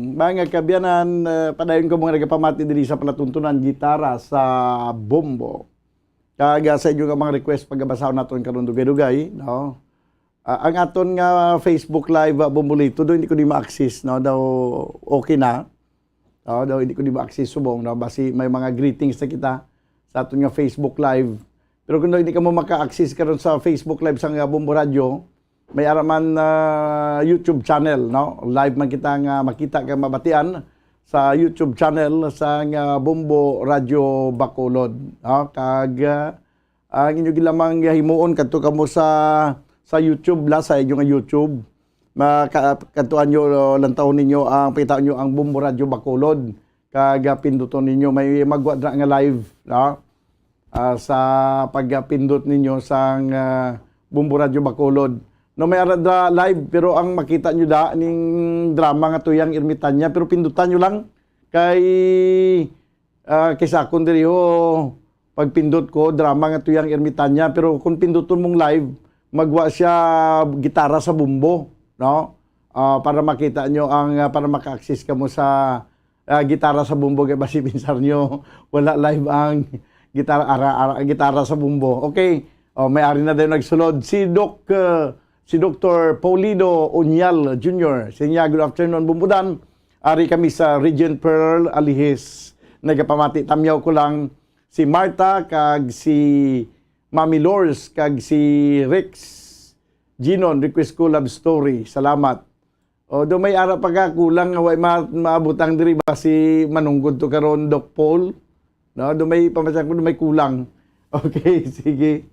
Mga kabyanan, padayon ko mga nagapamati diri sa palatuntunan gitara sa bombo. Kaga sa inyo nga mga request pagabasahon naton karon dugay-dugay, no? Ang aton nga Facebook Live Bombolito do hindi ko di ma-access, no? Daw okay na. Daw hindi ko di ma-access subong, no? Basi may mga greetings na kita sa aton nga Facebook Live. Pero kung hindi ka mo maka-access karon sa Facebook Live sa nga Bombo Radio, may araman YouTube channel, no? Live man kita nga makita ka mabatian sa YouTube channel sa nga Bombo Radio Bacolod, no? Kag ang inyo gilamang himuon kadto kamo sa YouTube la sa inyo nga YouTube. Makatuan nyo lantawon ninyo ang pakita nyo ang Bombo Radio Bacolod. Kag pinduton ninyo may magwa nga live, no? Sa pagpindot ninyo sa Bombo Radio Bacolod. No, may arada live pero ang makita nyo da ning drama nga tuyang ermitanya pero pindutan nyo lang kay kaysa akong diri pagpindot ko drama nga tuyang ermitanya pero kung pinduton mong live magwa siya gitara sa bumbo, no? Para makita nyo ang para maka-access ka mo sa gitara sa bumbo kay basi pinsar nyo wala live ang gitara sa bumbo. Okay, may ari na daw nagsulod si Dr. Paulido Unyal Jr. Sinya, good afternoon, Bumbudan. Ari kami sa Regent Pearl Alihis. Nagapamati, tamyaw ko lang si Marta, kag si Mami Lors, kag si Rex Ginon, request ko love story. Salamat. Do may ara pagkakulang, way maabutang diri ba si manunggod to karon Doc Paul? No, do may pamasang ko, do may kulang. Okay, sige.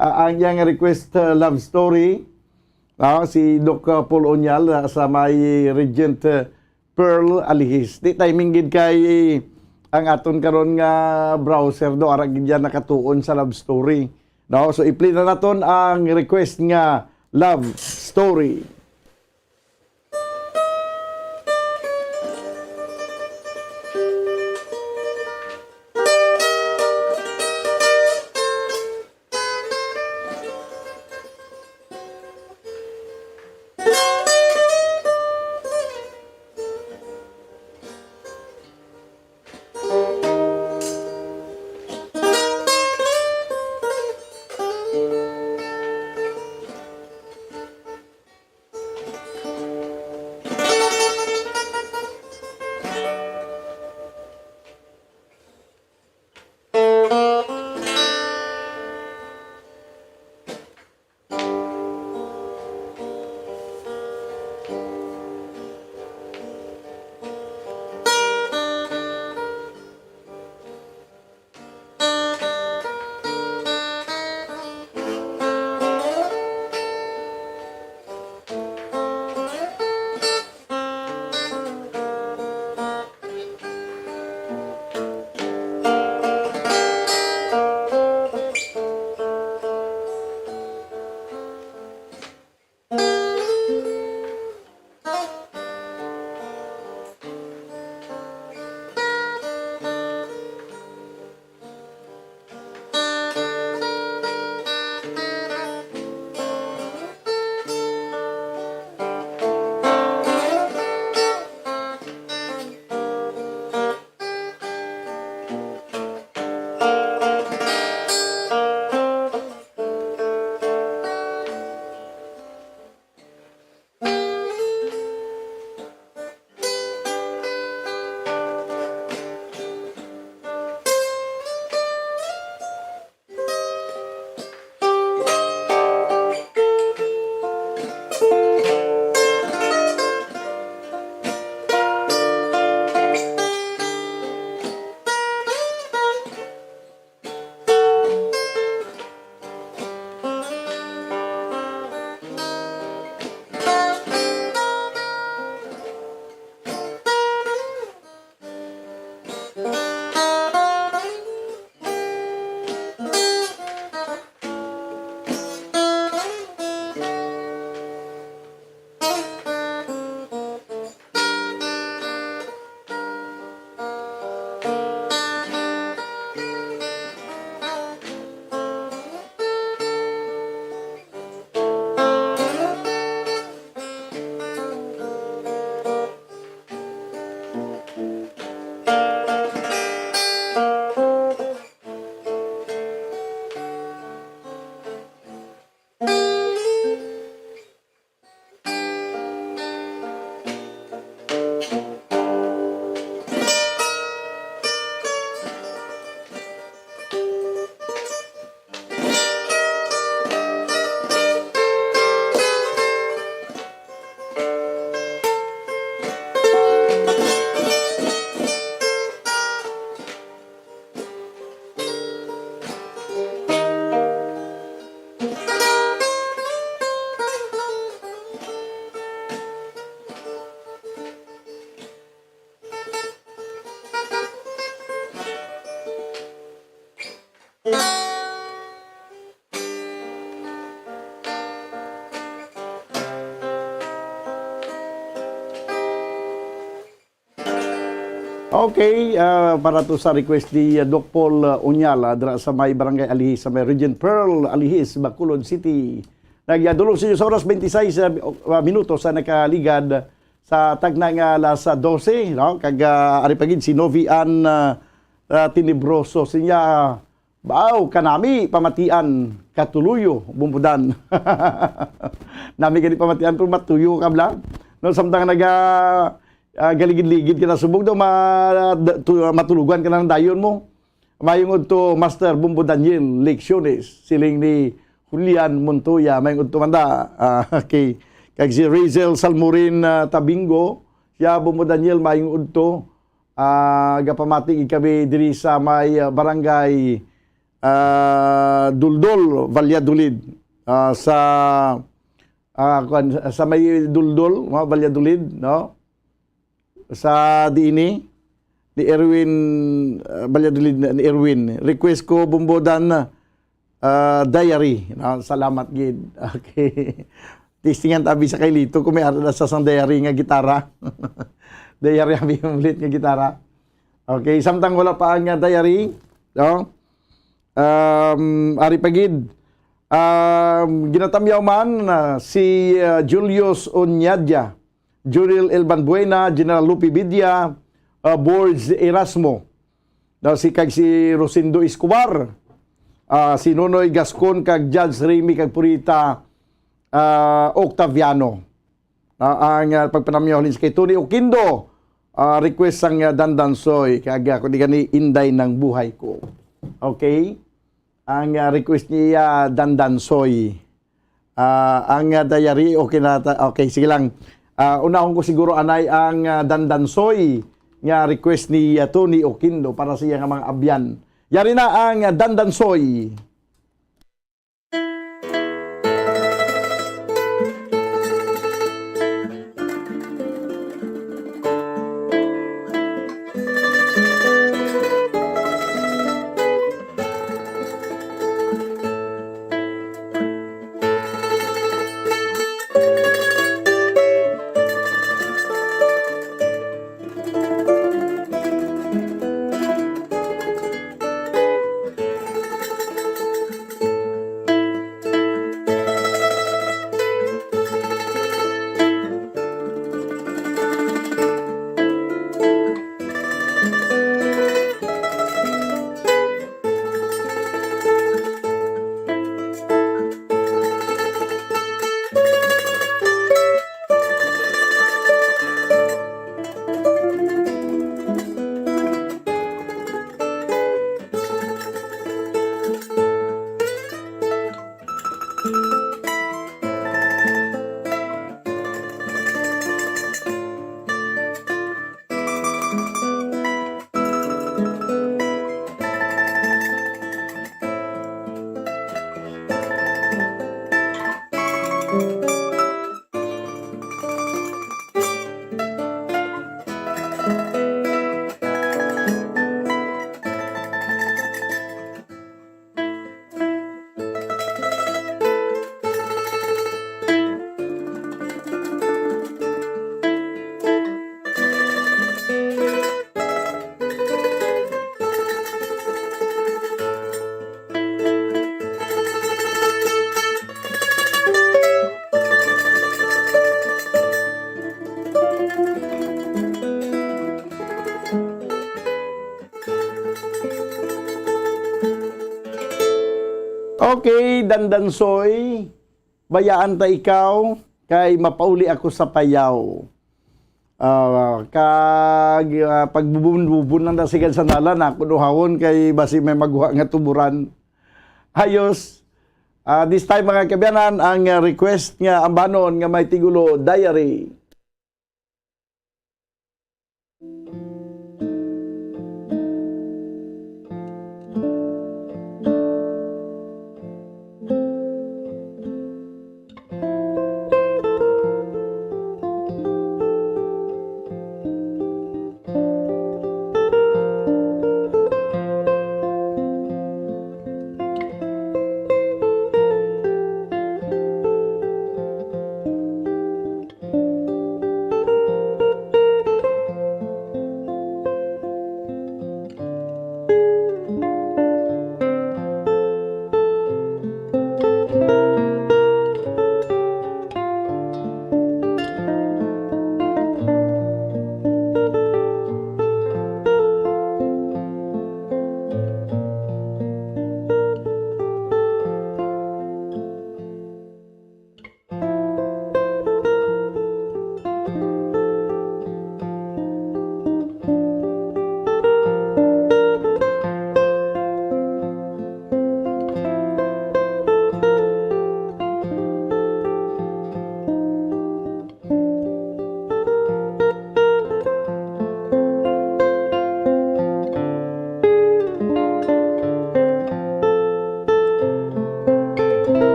Ang yang request love story, si Doc Paul Onyal sa may Regent Pearl Alihis. Di timing gid kay ang aton karon nga browser do ara gid yan nakatuon sa love story. No, so i-play na naton ang request nga love story. Okay, para to sa request ni Doc Paul Unyala dra sa may Barangay Alihis sa may Regent Pearl Alihis, Bacolod City. Nagyadulong sa inyo sa oras 26 minutos sa nakaligad sa tagna nga alas 12, no? Kag ari pagid si Novian Tinibroso sinya baw kanami pamatian katuluyo bumbudan. Nami gani pamatian pero matuyo kabla. No samtang naga galigid-ligid ka na subog daw matulugan ka na ng dayon mo. Mayungod to Master Bumbo Daniel Lecciones, siling ni Julian Montoya, mayungod to manda kay si Razel Salmurin Tabingo, siya Bumbo Daniel mayungod to gapamating kami diri sa may barangay Duldol, Valladolid, sa may Duldol, Valladolid, no? Sa diini ni Erwin Valladolid ni Erwin request ko bumbodan diary salamat gid. Okay, testingan tabi sa kay Lito kung may ara sa sang diary nga gitara. Diary abi ulit nga gitara. Okay, samtang wala pa ang diary, no? Ari pagid ginatamyaw man si Julius Onyadya, Juril Elban Buena, General Lupi Bidia, Boards Erasmo, si kag si Rosindo Escobar, si Nonoy Gascon kag Judge Remy kag Purita Octaviano. Ang pagpanamyaw kay Tony Oquindo, request sang Dandansoy kag ako di gani inday ng buhay ko. Okay? Ang request niya Dandansoy. Ang diary okay na okay sige lang. Unahon ko siguro anay ang Dandansoy nga request ni Tony Oquindo para sa iya nga mga abyan. Yari na ang Dandansoy. Okay, Dandansoy, bayaan ta ikaw, kay mapauli ako sa payaw. Pagbubun-bubun lang na sigan sa nalan, ako duhawon kay basi may magwa nga tuburan. Ayos, this time mga kabyanan, ang request nga ambanon nga may tigulo diary.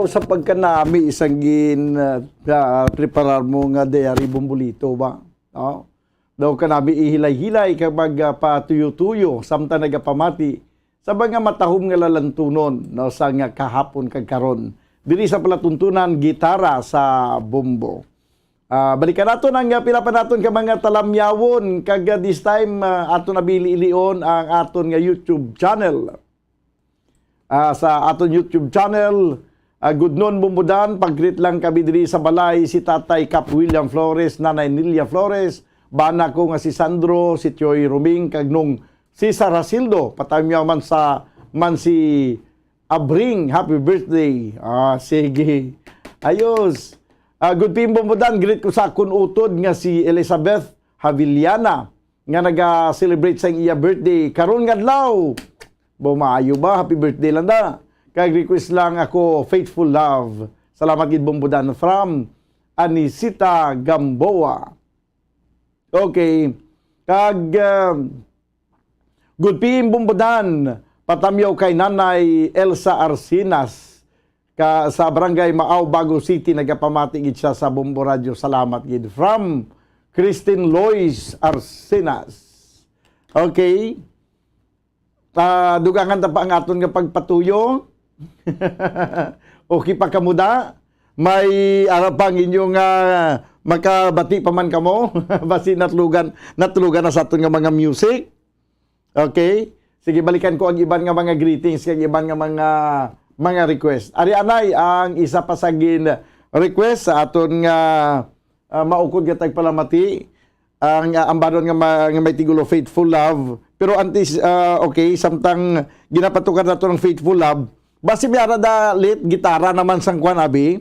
sa pagkanami isang preparar mo nga diary bumbulito ba? No? Daw kanami ihilay-hilay kapag patuyo-tuyo samtang nagapamati sa mga matahom nga lalantunon no, sa nga kahapon kag karon. Diri sa palatuntunan gitara sa bumbo. Balikan nato ang pila pa naton ka mga talamyawon kag this time aton nabili-ilion ang aton nga YouTube channel. Sa aton YouTube channel, good noon bumbudan, pag-greet lang kami diri sa balay si Tatay Cap William Flores, Nanay Nilia Flores, bana ko nga si Sandro, si Tioy Ruming, kag nung si Sarasildo, patamyaw man si Abring, happy birthday. Sige. Ayos. Good pim bumbudan, greet ko sa akon utod nga si Elizabeth Haviliana, nga naga-celebrate sa iya birthday. Karon nga adlaw. Maayo ba? Happy birthday lang da. Kag request lang ako, Faithful Love. Salamat gid bumbudan from Anisita Gamboa. Okay. Kag good PM bumbudan. Patamyaw kay Nanay Elsa Arsinas sa Barangay Maaw, Bago City. Nagapamati gid siya sa Bumbo Radio. Salamat gid from Christine Lois Arsinas. Okay. Dugangan ta pa ang aton nga pagpatuyo. Okay pa kamuda? May arapang inyong makabati pa man kamo? Basi natulugan na sa aton nga mga music. Okay? Sige, balikan ko ang iban nga mga greetings, kag iban nga mga request. Ari anay ang isa pa sa request sa aton nga maukod nga tagpalamati ang ambaron nga may tigulo Faithful Love. Pero antes okay, samtang ginapatukan nato ng Faithful Love, basi may arada lit gitara naman sang kwan abi.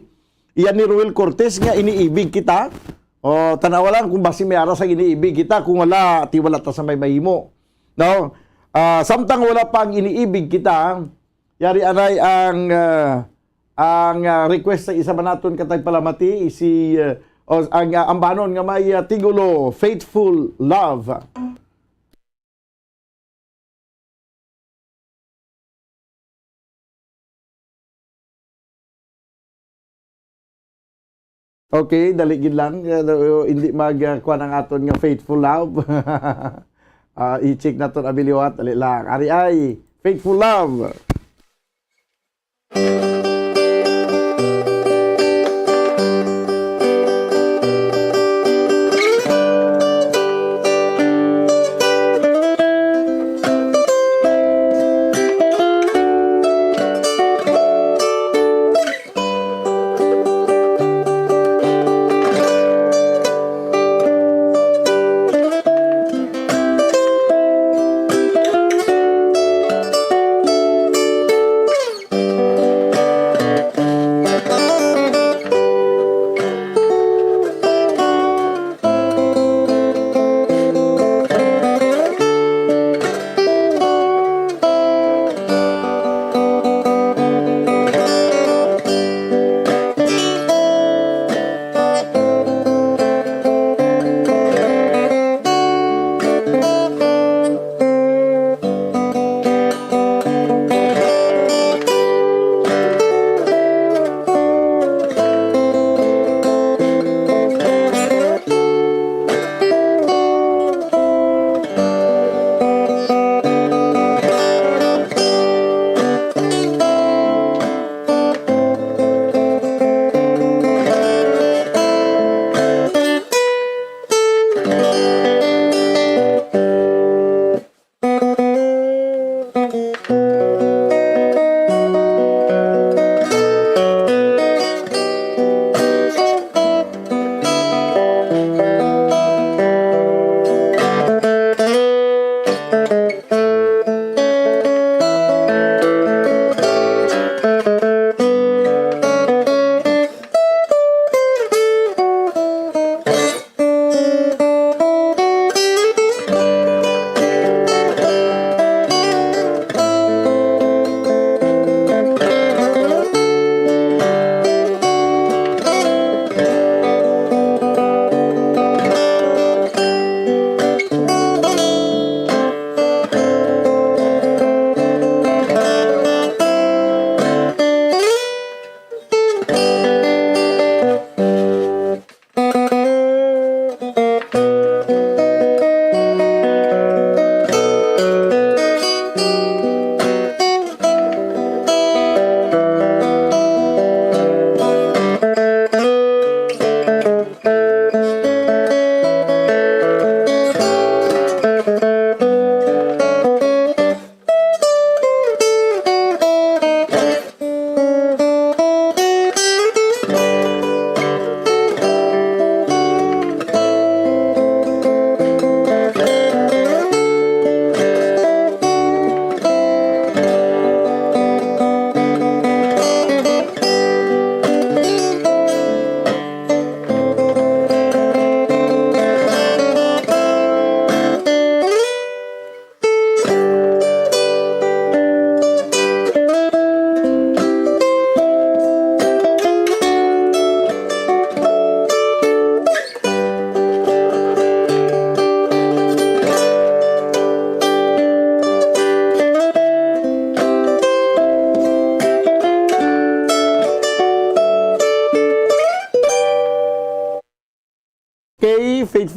Iyan ni Ruel Cortez nga iniibig kita. O tanawa lang kung basi may ara sa iniibig kita, kung wala tiwala ta sa may mahimo. No? Samtang wala pang iniibig kita, yari anay ang request sa isa ba naton katag palamati si ang ambanon nga may tigulo Faithful Love. Okay, daligid lang. Hindi magkuhan ang aton nga Faithful Love. I-check naton abiliwat. Dali lang. Ari ay, Faithful Love.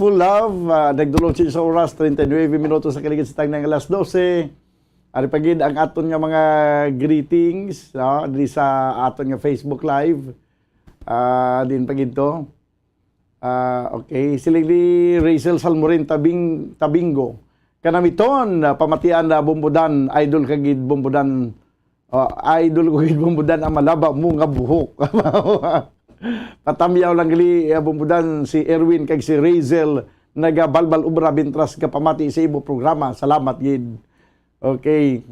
Full Love, nagdulong siya sa oras, 39 minutos sa kaligid sa ng alas 12. Ari pagid ang aton nga mga greetings, no, di sa aton nga Facebook Live. Din pagid to. Okay, siling ni Rachel Salmorin Tabingo. Kanamiton, pamatian na Bumbudan, idol kagid Bumbudan. Idol kagid Bumbudan ang malaba mo nga buhok. Patamyaw lang gali Bumbudan si Erwin kag si Rachel nagabalbal ubra bintras ka pamati sa ibo programa. Salamat gid. Okay.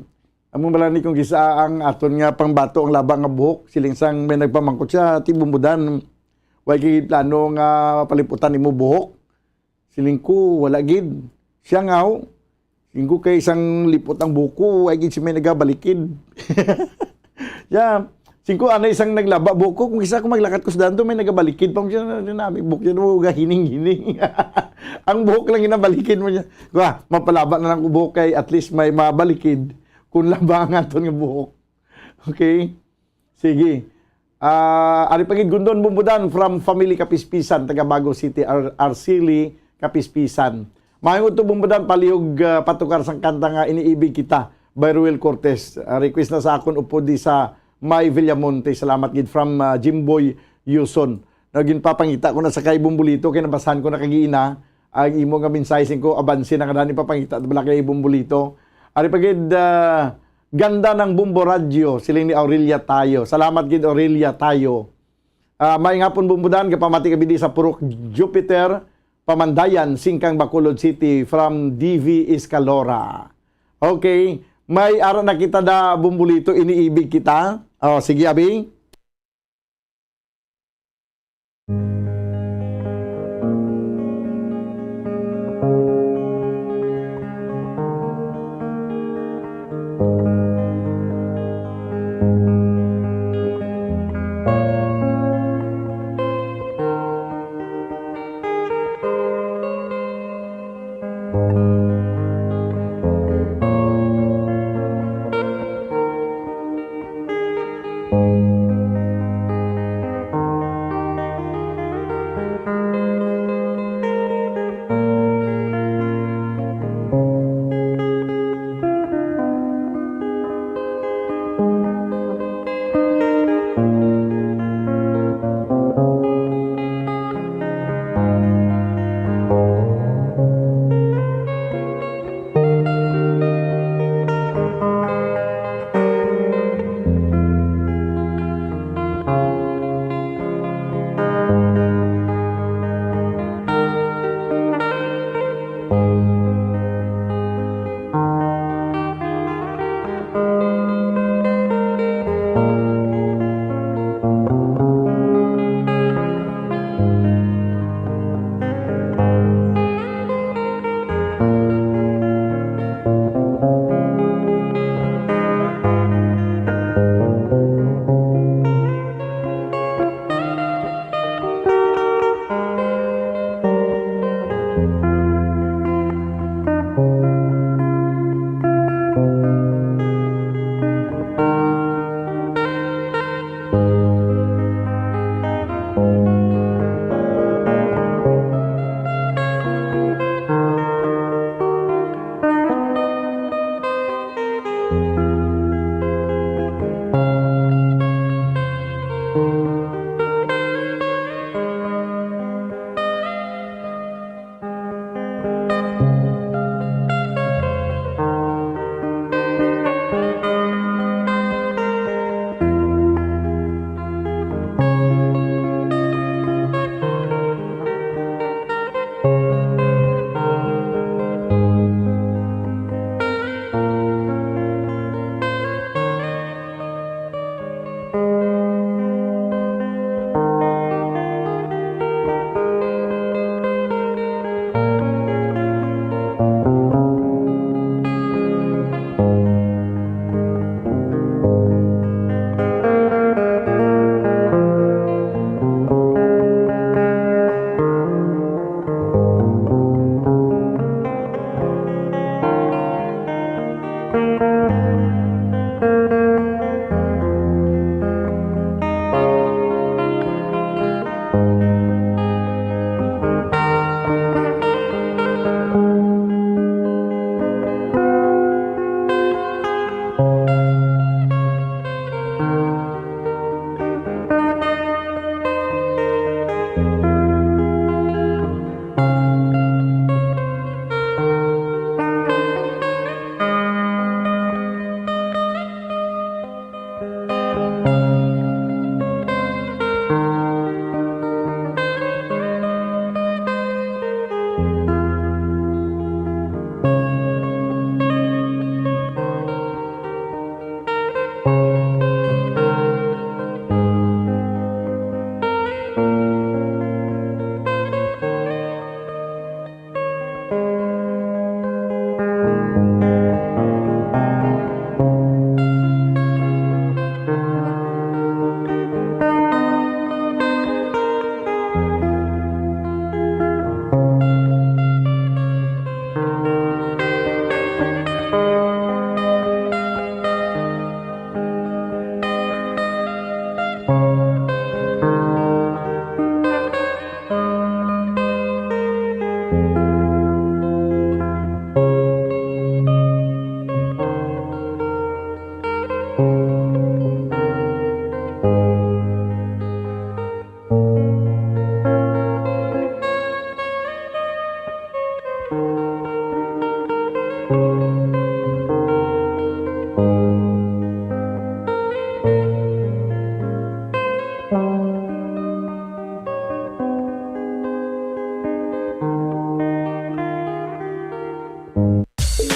Among balani kong gisa ang aton nga pangbato ang laba nga buhok. Siling sang may nagpamangkot siya ti Bumbudan. Way gid plano nga paliputan nimo buhok. Siling ko wala gid. Siya ngaw. Siling ko kay isang lipot ang buko, way gid si may nagabalikid. Yeah. Singko ana isang naglaba buko kung isa ko maglakat ko sa danto may nagabalikid pa mo siya dinami buhok niya mo hining-hining. Ang buhok lang ginabalikid mo niya. Kuha, mapalaba na lang ko buhok kay at least may mabalikid kung labangan to nga buhok. Okay? Sige. Ari pagid Gundon Bumbudan from Family Kapispisan, taga Bago City, Arcili, Kapispisan. Mahingon to Bumbudan palihog patukar sang kanta nga Iniibig Kita by Ruel Cortez. Request na sa akon upo di sa May Villamonte. Salamat gid from Jimboy Yuson. Naging papangita ko na sa kay Bumbulito kay nabasahan ko na kagiina ang imo nga mensaheng ko abansin na kadani papangita bala kay Bumbulito. Ari pagid ganda ng Bumbo Radio siling ni Aurelia Tayo. Salamat gid Aurelia Tayo. May ngapon Bumbudan kapamati kabidi sa Purok Jupiter, Pamandayan, Singkang Bacolod City from DV Escalora. Okay, may ara na kita da Bumbulito Iniibig Kita. Oh, sige abi.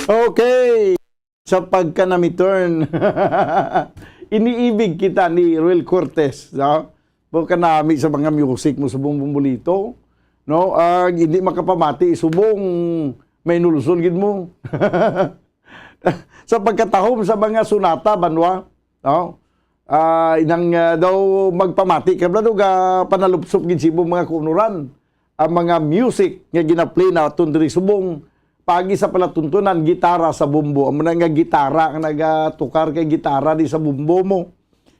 Okay. Sa pagka na turn. Iniibig kita ni Ruel Cortez, no? Pagka nami sa mga music mo sa bumbumulito, no? Hindi makapamati subong may nulusol gid mo. Sa pagkatahom sa mga sunata banwa, no? Inang daw magpamati kabla do ga panalupsop gid sibo mga kunuran. Ang mga music nga gina-play na diri subong pagi sa palatuntunan, gitara sa bumbo. Ang mga gitara, ang nagatukar kay gitara di sa bumbo mo.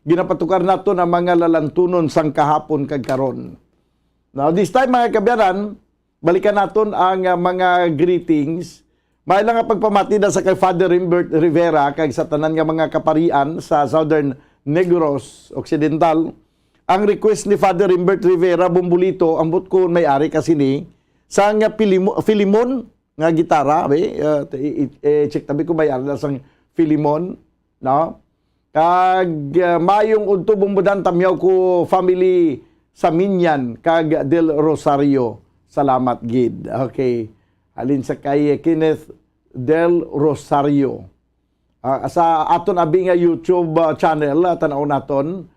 Ginapatukar nato ang mga lalantunon sang kahapon kag karon. Now, this time mga kabyanan, balikan naton ang mga greetings. May lang nga pagpamati na sa kay Father Rimbert Rivera kag sa tanan nga mga kaparian sa Southern Negros Occidental. Ang request ni Father Rimbert Rivera Bumbulito, ambot ko may-ari kasi ni sa nga Filimon nga gitara, check tabi ko may arda sang Filimon, no? Kag mayong udto bumbudan tamyaw ko family sa Minyan kag Del Rosario. Salamat gid. Okay. Alin sa kay Kenneth Del Rosario. Sa aton abi nga YouTube channel tan-aw naton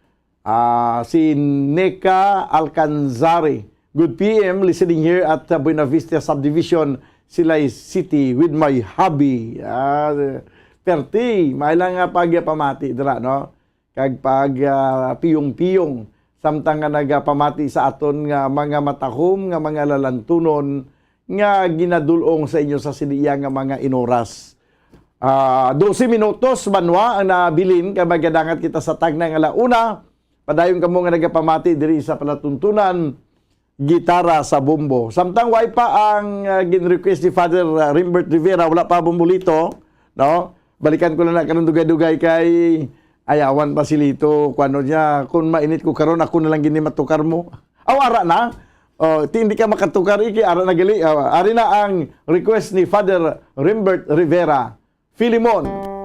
si Neka Alcanzari. Good PM listening here at Buena Vista Subdivision, Silay City with my hubby. Perti, may lang nga pagpamati dira, no? Kag pag piyong-piyong samtang nga nagapamati sa aton nga mga matahom nga mga lalantunon nga ginadulong sa inyo sa siniya nga mga inoras. 12 minutos banwa ang nabilin kay magadangat kita sa tagna nga launa. Padayon kamo nga nagapamati diri sa palatuntunan, gitara sa bumbo. Samtang way pa ang gin-request ni Father Rimbert Rivera, wala pa bumbulito, no? Balikan ko na kanang dugay-dugay kay ayawan pa si Lito. Kuano niya, kung mainit ko karon ako na lang gini matukar mo. Ara na. Hindi ka makatukar iki, ara na gali. Ari na ang request ni Father Rimbert Rivera. Filimon.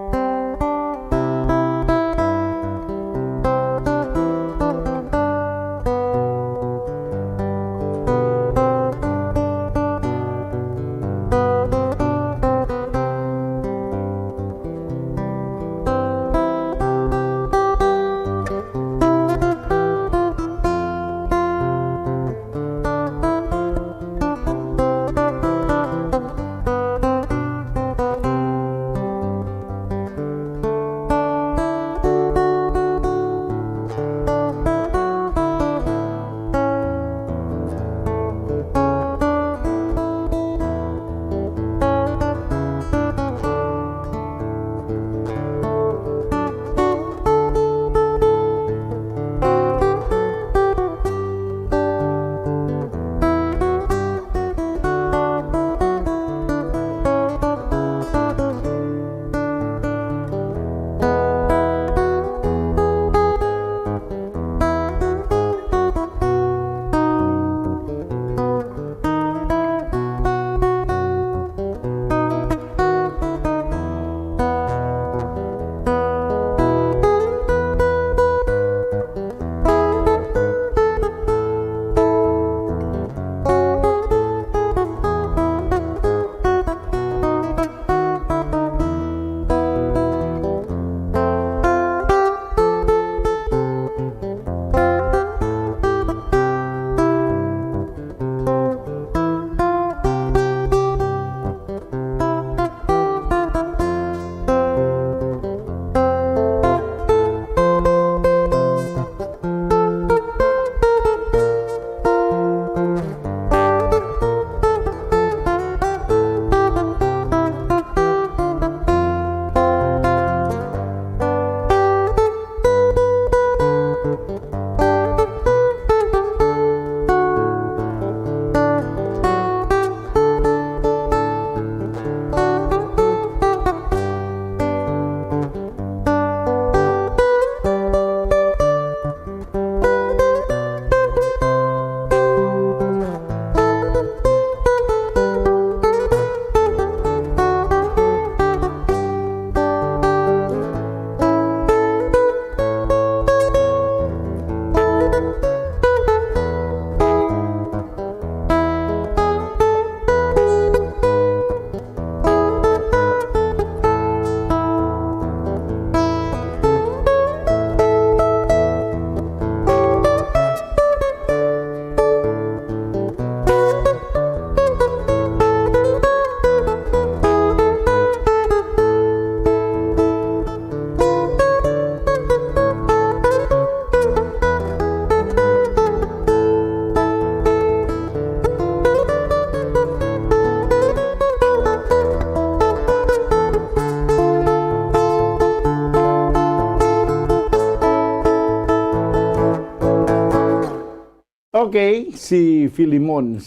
Okay, si Filimon.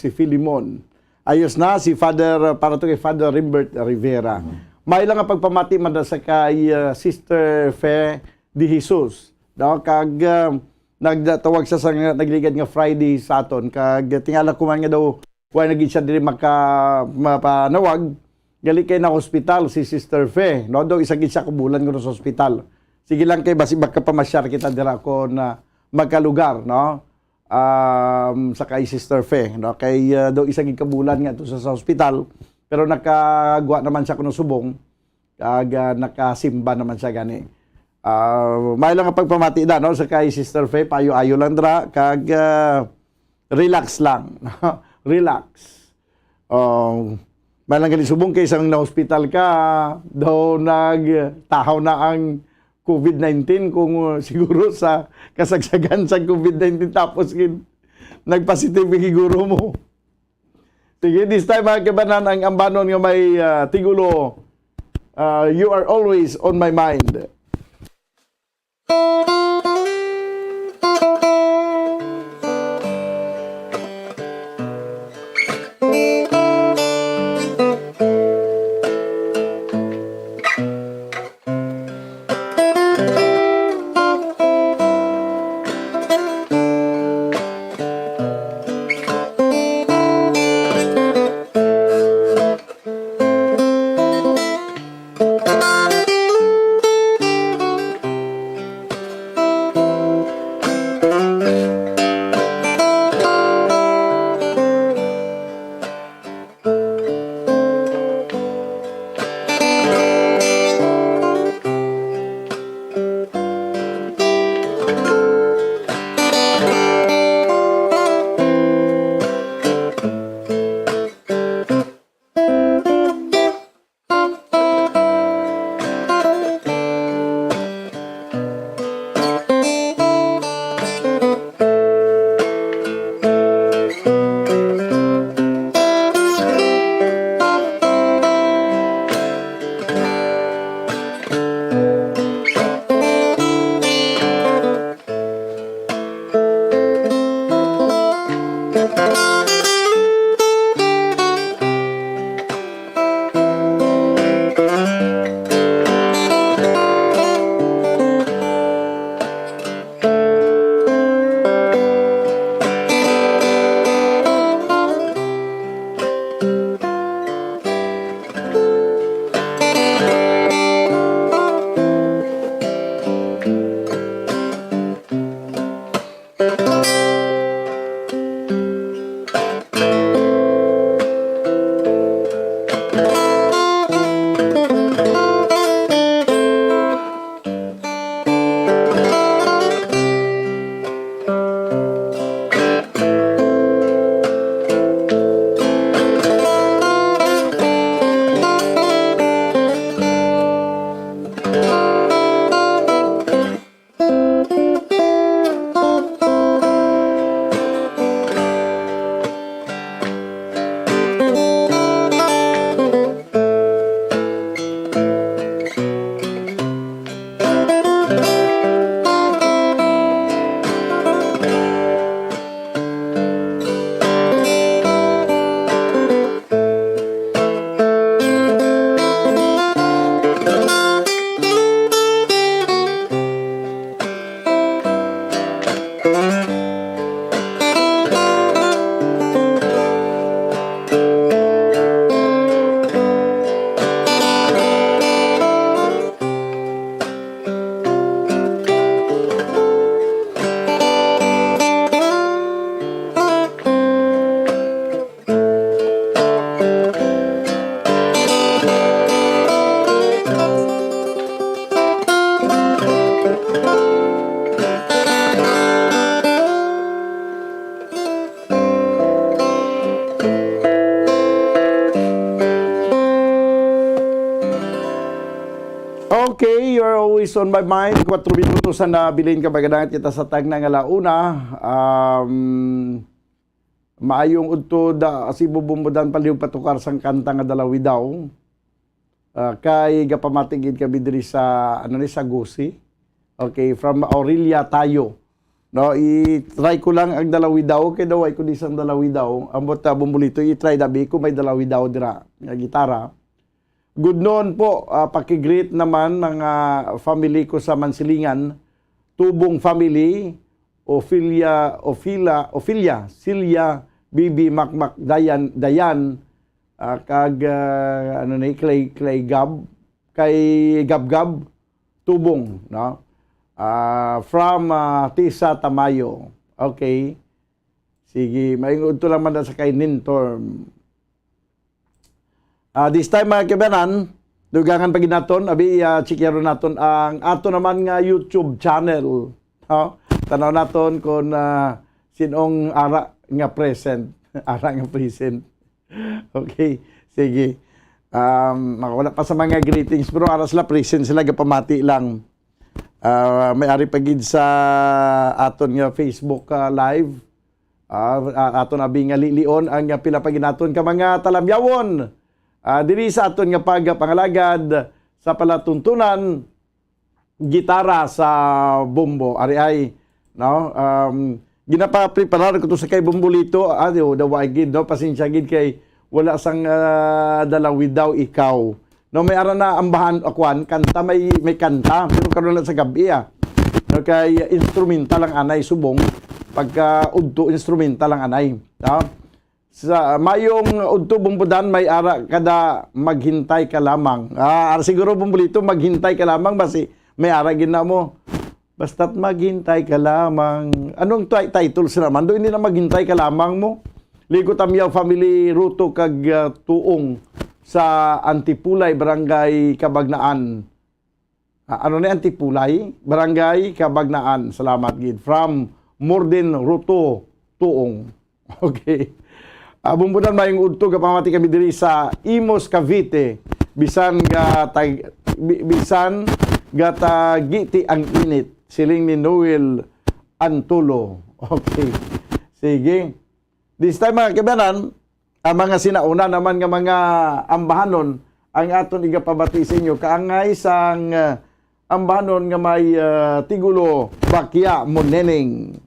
Ayos na, si Father, para to kay Father Rimbert Rivera. May lang nga pagpamati man sa kay Sister Fe de Jesus. No? Kag nagtawag sa nagligad nga Friday sa aton. Kag tingala ko man nga daw, wala naging siya dili mapanawag. Gali kay na hospital si Sister Fe. No? Daw isagid siya kubulan ko sa hospital. Sige lang kay basi magkapamasyar kita dira ko na magkalugar, no? Sa kay Sister Fe, no? Kay daw isang kabulan nga to sa hospital, pero nakagwa naman siya kuno subong, kag nakasimba naman siya gani. May lang nga pagpamati da, no? Sa kay Sister Fe, payo-ayo lang dra, kag relax lang. Relax. May lang gali subong kay isang na-hospital ka, daw nagtahaw na ang COVID-19 kung siguro sa kasagsagan sa COVID-19 tapos nagpositive siguro mo. Sige, this time mga kabanan ang ambanon nga may tigulo, you are always on my mind. Okay, you're always on my mind. 4 minutos na bilin ka baganang kita sa tag na nga launa. Maayong udto da si bubumbudan paliw patukar sang kanta nga dalawi daw. Kay gapamatigid kami diri sa ano ni sa Gusi. Okay, from Aurelia Tayo. No, i-try ko lang ang dalawi daw kay daw ay kun isang dalawi daw. Ambot bumbulito i-try dabi ko may dalawi daw dira nga gitara. Good noon po, paki-greet naman ng family ko sa Mansilingan, Tubong family, Ophelia, Silya, Bibi, Makmak, Dayan, kag ano ni Clay Gab, kay Gab, Tubong, no? From Tisa Tamayo. Okay. Sige, maingod to lang man sa kay Nintorm. This time mga kibanan, dugangan pa ginaton, abi chikero naton ang ato naman nga YouTube channel. Tanaw naton kung sinong ara nga present. Ara nga present. Okay, sige. Makawala pa sa mga greetings, pero ara sila present sila, gapamati lang. May ari pagid sa aton nga Facebook live. Aton abi nga lilion ang pila pagid naton ka mga talamyawon. Diri sa aton nga pangalagad sa palatuntunan gitara sa bumbo. Ari ay no ginapa-prepare ko to sa kay bumbulito. Daw gid no pasensya gid kay wala sang dalawi daw ikaw. No, may ara na ambahan akwan, kanta may kanta, pero karon lang sa gabi No, kay instrumental lang anay subong, pagka udto instrumental lang anay. No? Sa mayong udto bumbudan may ara kada maghintay ka lamang. Siguro bumbulito maghintay ka lamang basi may ara gina mo. Basta't maghintay ka lamang. Anong title sila man? Do hindi na maghintay ka lamang mo. Ligo tamyaw family ruto kag tuong sa Antipulay, Barangay Kabagnaan. Ano na Antipulay? Barangay Kabagnaan. Salamat, gid. From Morden Ruto, Tuong. Okay. Bumbudan mayong udto, kapamati kami diri sa Imos, Cavite. Bisan gatagiti ang init. Siling ni Noel Antulo. Okay. Sige. This time mga kibanan, ang mga sinauna naman nga mga ambahanon ang aton igapabati sa inyo kaangay sang ambahanon nga may tigulo Bakya Moneneng.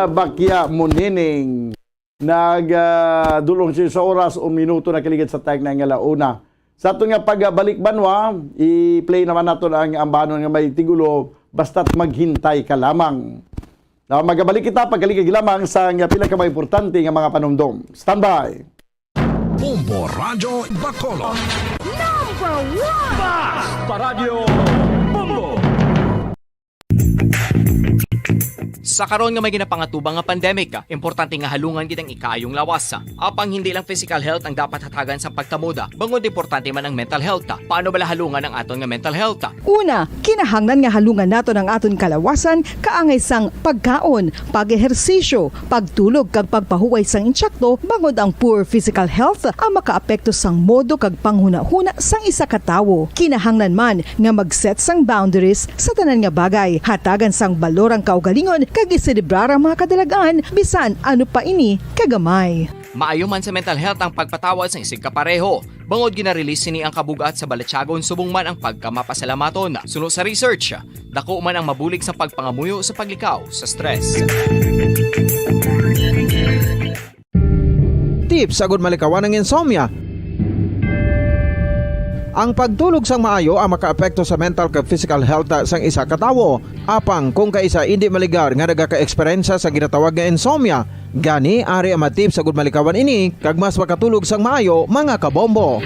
Bakya Moneneng nagdulong siya sa oras o minuto na kaligid sa tag na nga launa. Sa ato nga pagbalik banwa, i-play naman nato ang ambanon nga may tigulo basta't maghintay ka lamang. Magabalik kita pagaligid lamang sa pila ka importante nga mga panumdom. Standby. Bombo Radyo Bacolod. Number 1! Basta Radyo Bombo. Sa karon nga may ginapangatubang nga pandemic, importante nga halungan kitang ikayong lawas. Apang hindi lang physical health ang dapat hatagan sa pagtamuda, bangod importante man ang mental health. Paano bala halungan ang aton nga mental health? Una, kinahanglan nga halungan nato ang aton kalawasan kaangay sang pagkaon, pag-ehersisyo, pagtulog kag pagpahuway sang insyakto bangod ang poor physical health ang makaapekto sang modo kag panghuna-huna sang isa ka tawo. Kinahanglan man nga mag-set sang boundaries sa tanan nga bagay, hatagan sang balorang kaugalingon kag iselebrar ang mga kadalagaan bisan ano pa ini kagamay. Maayo man sa mental health ang pagpatawad sa isig kapareho. Bangod ginarelease ni ang kabugat sa Balatyagon subong man ang pagkamapasalamaton. Sunod sa research, dako man ang mabulig sa pagpangamuyo sa paglikaw sa stress. Tips sagud malikawan ng insomnia. Ang pagtulog sang maayo ang makaapekto sa mental kag physical health sang isa ka tawo. Apang kung kaisa hindi maligar nga nagaka-eksperyensya sa ginatawag nga insomnia, gani ari ang matip sagud malikawan ini kag mas makatulog sang maayo mga kabombo.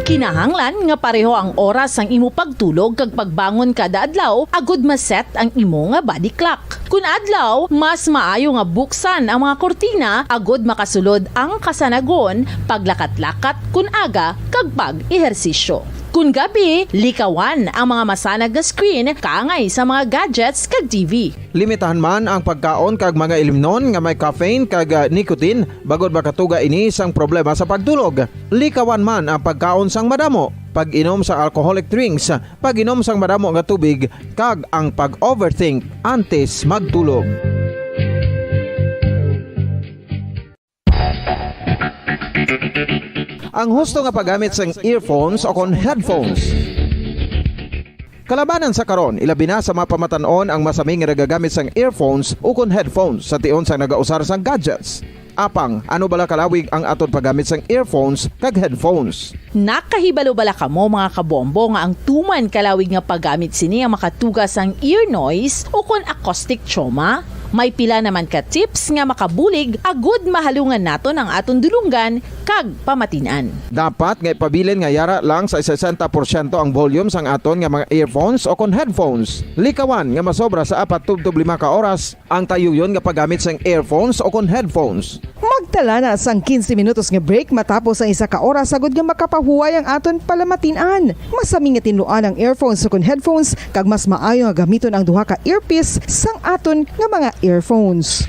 Kinahanglan nga pareho ang oras ang imo pagtulog kag pagbangon kada adlaw agud maset ang imo nga body clock. Kun adlaw, mas maayo nga buksan ang mga kortina agud makasulod ang kasanagon, paglakat-lakat kun aga kag pag-ehersisyo. Kun gabi, likawan ang mga masanag nga screen kaangay sa mga gadgets kag TV. Limitahan man ang pagkaon kag mga ilimnon nga may caffeine kag nicotine bagod makatuga ini sang problema sa pagtulog. Likawan man ang pagkaon sang madamo, pag-inom sa alcoholic drinks, pag-inom sang madamo nga tubig kag ang pag-overthink antes magtulog. Ang husto nga paggamit sang earphones o kon headphones. Kalabanan sa karon, ilabi na sa mga pamatanon ang masaming nga nagagamit sang earphones o kon headphones sa tion sang nagausar sang gadgets. Apang, ano bala kalawig ang aton paggamit sang earphones kag headphones? Nakahibalo bala kamo mga kabombo nga ang tuman kalawig nga paggamit sini ang makatugas ang ear noise o kon acoustic trauma? May pila naman ka tips nga makabulig agud mahalungan naton ang aton dulungan kag pamatinan. Dapat nga ipabilin nga yara lang sa 60% ang volume sang aton nga mga earphones o kon headphones. Likawan nga masobra sa 4-5 ka oras ang tayuyon nga paggamit sang earphones o kon headphones. Magtala na sang 15 minutos nga break matapos ang isa ka oras sagud nga makapahuway ang aton palamatinan. Masami nga tinluan ang earphones o kon headphones kag mas maayo nga gamiton ang duha ka earpiece sang aton nga mga earphones.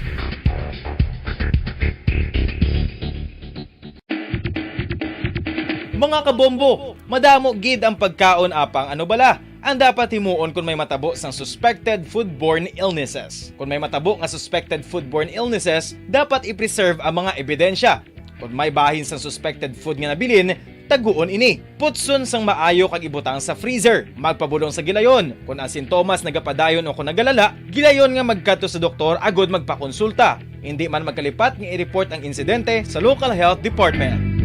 Mga kabombo, madamo gid ang pagkaon apang ano bala? Ang dapat himuon kung may matabo sang suspected foodborne illnesses. Kung may matabo nga suspected foodborne illnesses, dapat i-preserve ang mga ebidensya. Kung may bahin sang suspected food nga nabilin, taguon ini. Putson sang maayo kag ibutang sa freezer. Magpabulong sa gilayon. Kung ang sintomas nagapadayon o kung nagalala, gilayon nga magkadto sa doktor agud magpakonsulta. Hindi man magkalipat nga i-report ang insidente sa local health department.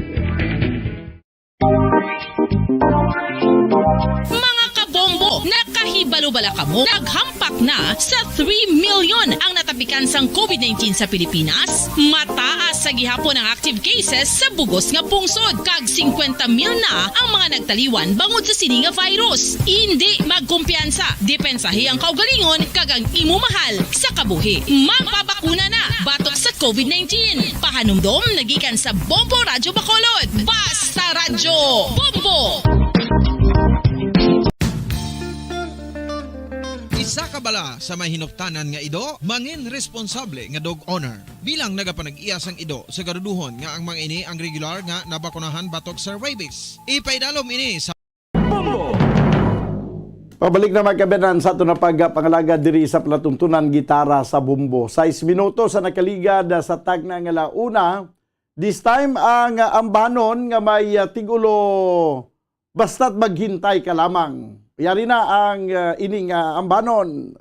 Mga kabombo, nakahibalo bala kamo? Naghampak na sa 3 million ang natapikan sang COVID-19 sa Pilipinas. Mataas sa gihapon ang active cases sa bugos nga pungsod. Kag 50 mil na ang mga nagtaliwan bangod sa sini nga virus. Hindi magkumpiyansa. Depensahi ang kaugalingon kag ang imo mahal sa kabuhi. Magpabakuna na batok sa COVID-19. Pahanumdom nagikan sa Bombo Radyo Bacolod. Basta Radyo Bombo! Isa ka bala sa mahinuptanan nga ido, mangin responsable nga dog owner. Bilang nagapanag-iya sang ido sa garuduhon nga ang mga ini ang regular nga nabakunahan batok sa rabies. Ipaydalom ini sa Pabalik na magkabinan sa ito na pagpangalaga diri sa palatuntunan gitara sa bumbo. 6 minutos sa nakaligad sa tag na nga launa. This time ang ambanon nga may tigulo basta't maghintay ka lamang. Yari na ang ining ambanon.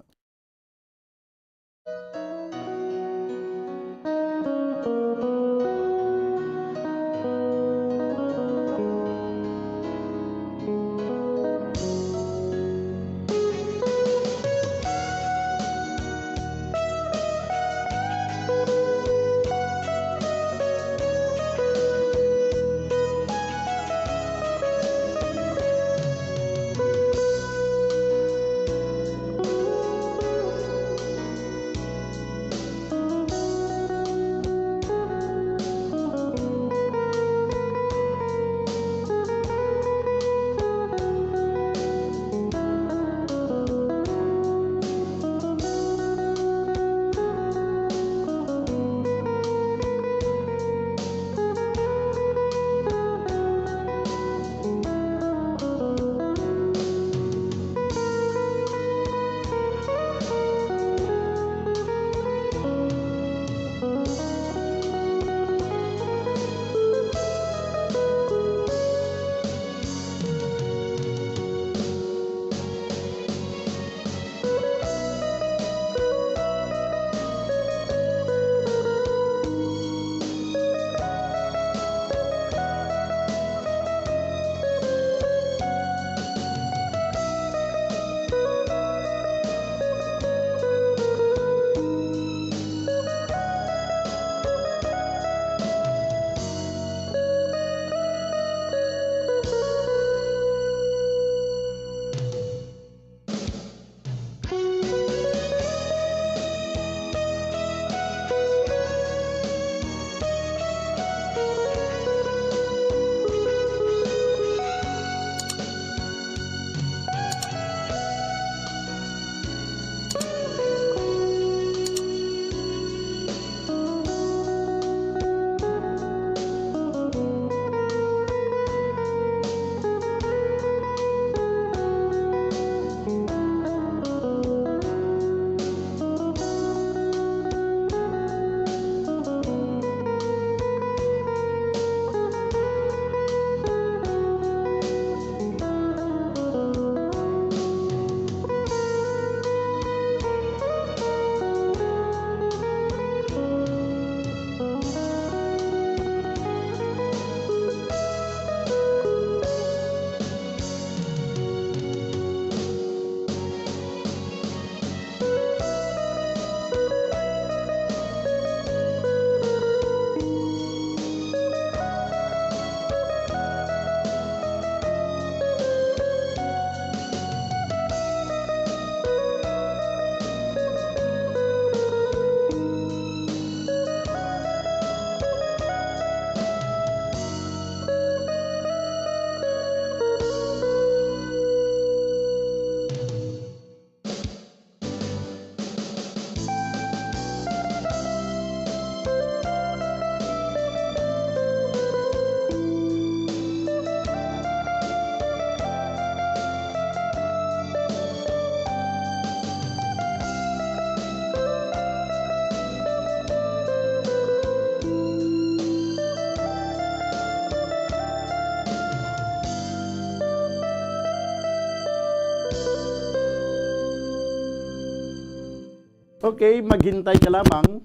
Okay, maghintay ka lamang.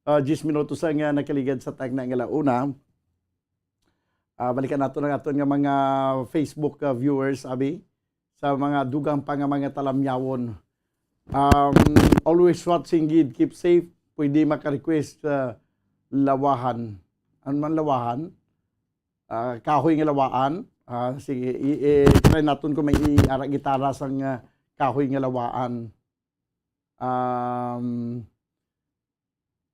10 minutos ang nakaligad sa tag na alauna. Balikan nato ng aton nga mga Facebook viewers, abi, sa mga dugang pa nga mga talamyawon. Always watching gid, keep safe. Pwede maka-request lawahan. Ano man lawahan? Kahoy nga lawaan. Sige, try natin kung may i-ara gitara sang kahoy nga lawaan.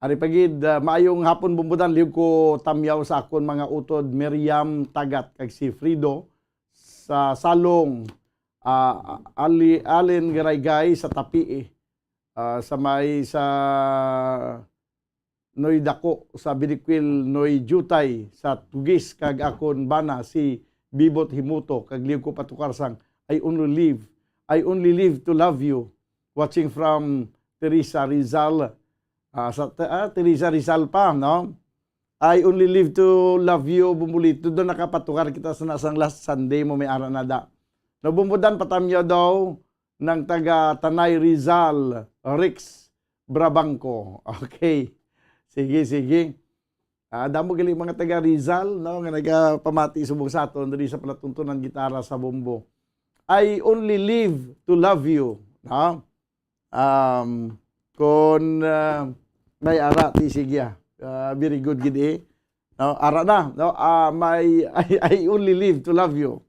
Ari pagid, maayong hapon bumbudan, liw ko tamyaw sa akon mga utod, Miriam Tagat, kag si Frido, sa Salong, Alin Garaygay sa Tapi, sa may sa Noy Dako, sa Binikwil Noy Jutay, sa Tugis, kag akon bana, si Bibot Himuto, kag liw ko patukar sang, I only live to love you. Watching from Teresa Rizal, Teresa Rizal pa, no? I only live to love you, bumulito. Doon nakapatukar kita sa nasang last Sunday mo may aranada. No, bumbudan patamyo daw ng taga Tanay Rizal, Rix Brabangco. Okay. Sige. Damo gali mga taga Rizal, no? Nga nagapamati subong sa aton, diri sa palatuntunan gitara sa bumbo. I only live to love you. No? Kung may ara ti sigya, very good gid no, ara na, no, I only live to love you.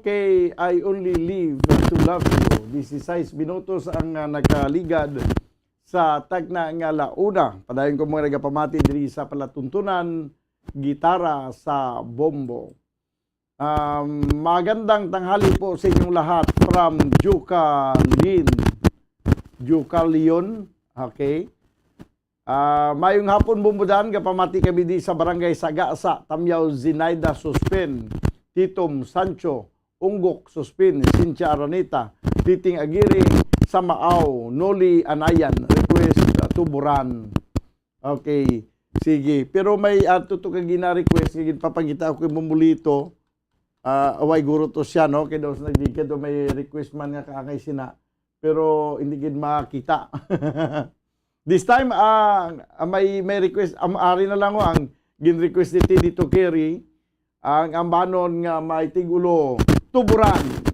Okay, I only live to love you. 16 minutos ang nakaligad sa tagna nga launa. Padayon ko mga nagapamati diri sa palatuntunan, gitara sa bombo. Magandang tanghali po sa inyong lahat from Juca Leon. Okay. Mayong hapon bumbudan, kapamati kami di sa barangay Sagasa, Tamyaw, Zinaida, Suspin, Titom, Sancho, Unggok, Suspin, Cynthia Aranita, Titing Agiri, Samaaw, Noli Anayan, request tuburan. Okay, sige. Pero may tuto kang gina-request, papagita ako kay Bumulito, away guro to siya, no? Kaya daw nagdigid, may request man nga kaangay sina, pero hindi gid makita. This time, may request, ari na lang ko, ang gin-request ni dito Kerry, ang ambanon nga may tigulo, tuburan.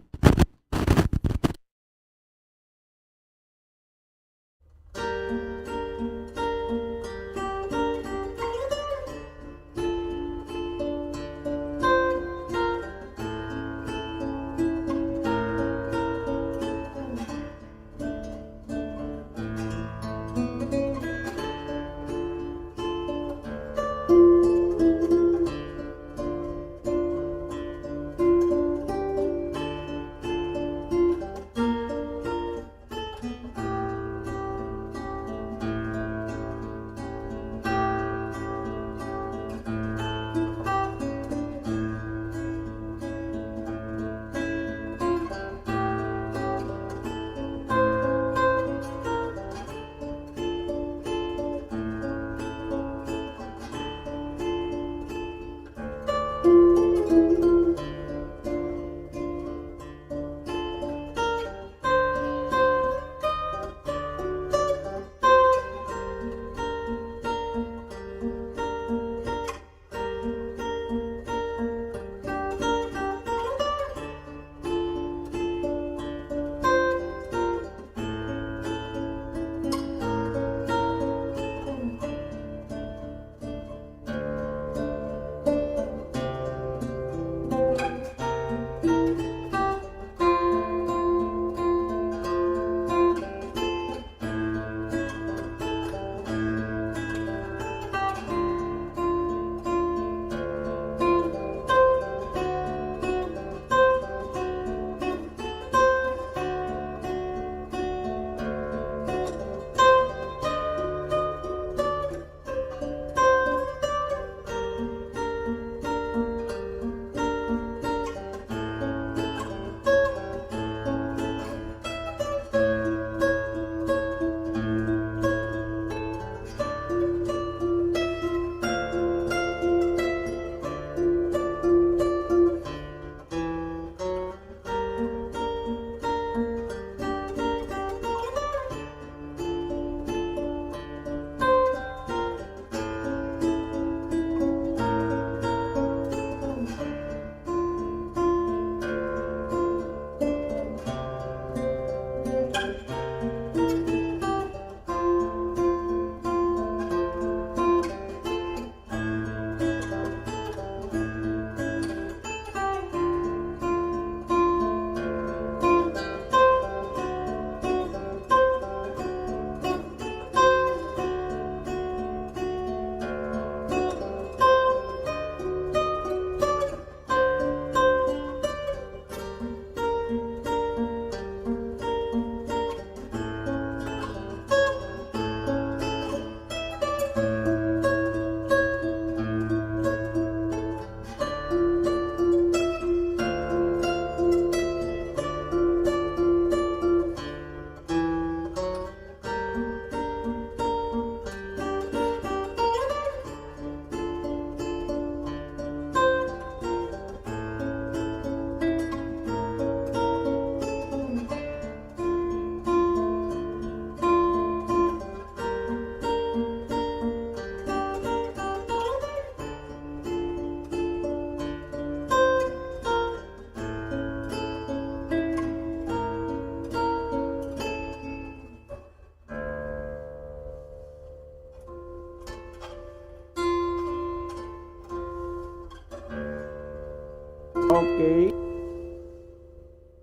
Okay.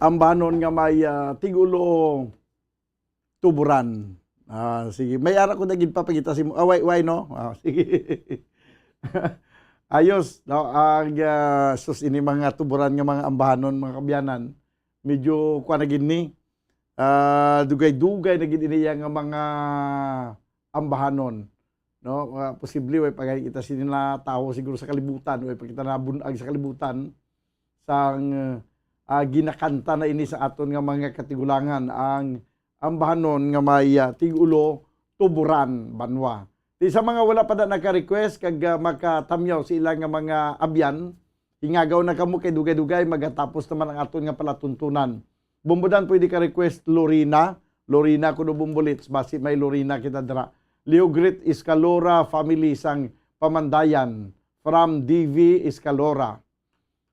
ambanon nga may tigulo tuburan. Sige, may ara ko naging papakita si mo. Why no? Sige. Ayos, no? Ang sus ini mga tuburan nga mga ambanon, mga kabyanan, medyo kwa naging ni dugay-dugay naging iniya nga mga ambahanon, no? Posible way pagkita sinila tao siguro sa kalibutan, way pagkita na bunag sa kalibutan sang ginakanta na ini sa aton nga mga katigulangan ang ambahanon nga may tigulo tuburan banwa. Di sa mga wala pa na naka-request kag makatamyaw sa ilang nga mga abyan, hingagaw na kamo kay dugay-dugay magatapos naman ang aton nga palatuntunan. Bumbudan pwede ka request Lorina kuno bumbulits basi may Lorina kita dra. Leogrit Escalora family sang Pamandayan from DV Escalora.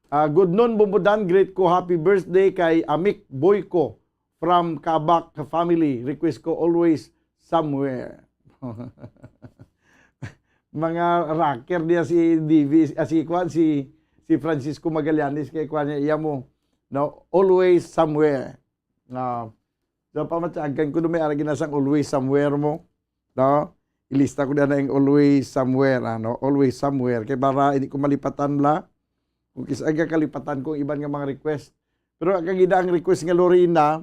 Good noon bumbudan, great ko happy birthday kay Amik Boyko from Kabak family. Request ko always somewhere. Mga rocker dia si DV si Francisco Magallanes kay kwa niya iya mo no always somewhere. So pamatyagan ko may aragi na sang always somewhere mo. No? Ilista ko na yung always somewhere always somewhere kay para hindi ko malipatan la. Kung kisaga kalipatan ko iban nga mga request. Pero ang gida ang request nga Lorina,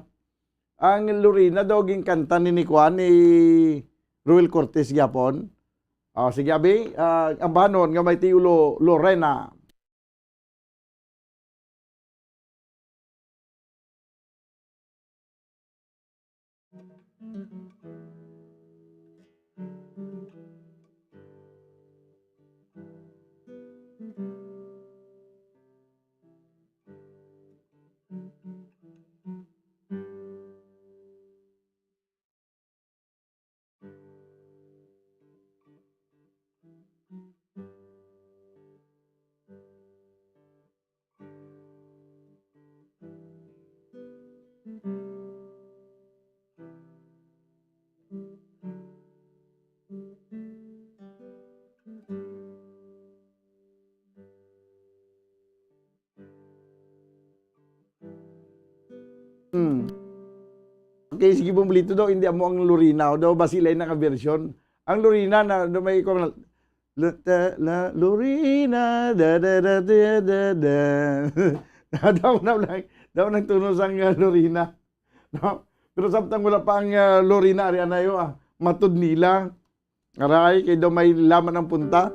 ang Lorina daw ging kanta ni Kwan ni Ruel Cortez gyapon. Sige abi, ang bahanon nga may tiulo Lorena. Okay, sige bumulito daw, hindi mo ang Lorina. O daw ba sila yung naka-version? Ang Lorina na may Lorina, da. daw nagtunos ang Lorina. No? Pero samtang wala pa ang Lorina, ari anayo, matud nila. Aray, kaya daw may laman ng punta.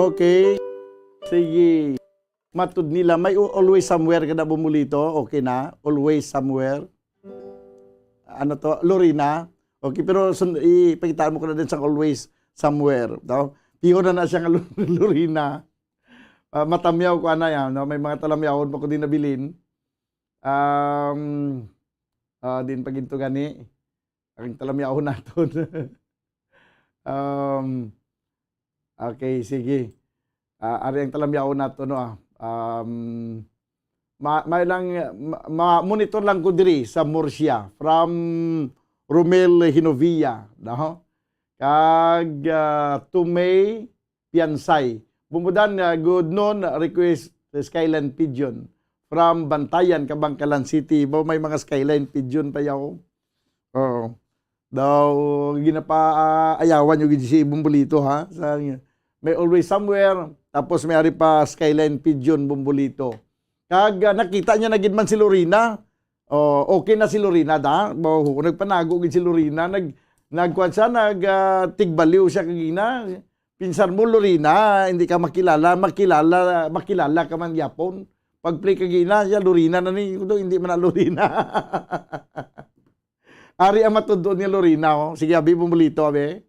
Okay. Sige. Matud nila, may always somewhere ka na bumulito. Okay na? Always somewhere. Ano to? Lorina. Okay, pero ipakitaan mo ko na din sa always somewhere. No? Piho na siya ng Lorina. Matamyaw ko na yan. No? May mga talamyawon pa ko din nabilin. Din paginto gani. Ang talamyawon natin. Okay, sige. Ari ang talamyawon natin, no? Monitor lang ko diri sa Murcia from Romel Hinovia, no? Kag Tumay Piansay. Bumudan good noon request Skyline Pigeon from Bantayan, Kabangkalan City. May mga Skyline Pigeon pa yaw. Oo. Daw ginapaayawan yung si Bumbulito, ha? May always somewhere, tapos may ari pa Skyline Pigeon Bumbulito. Kag nakita niya na gid man si Lorina. Okay na si Lorina da. Nagpanago gid si Lorina, nagkuan siya, tigbaliw siya kagina. Pinsan mo Lorina, hindi ka makilala ka man yapon. Pag-play kagina siya Lorina na ni, hindi man na Lorina. Ari ang matudod niya Lorina, oh. Sige, abi Bumbulito, abi.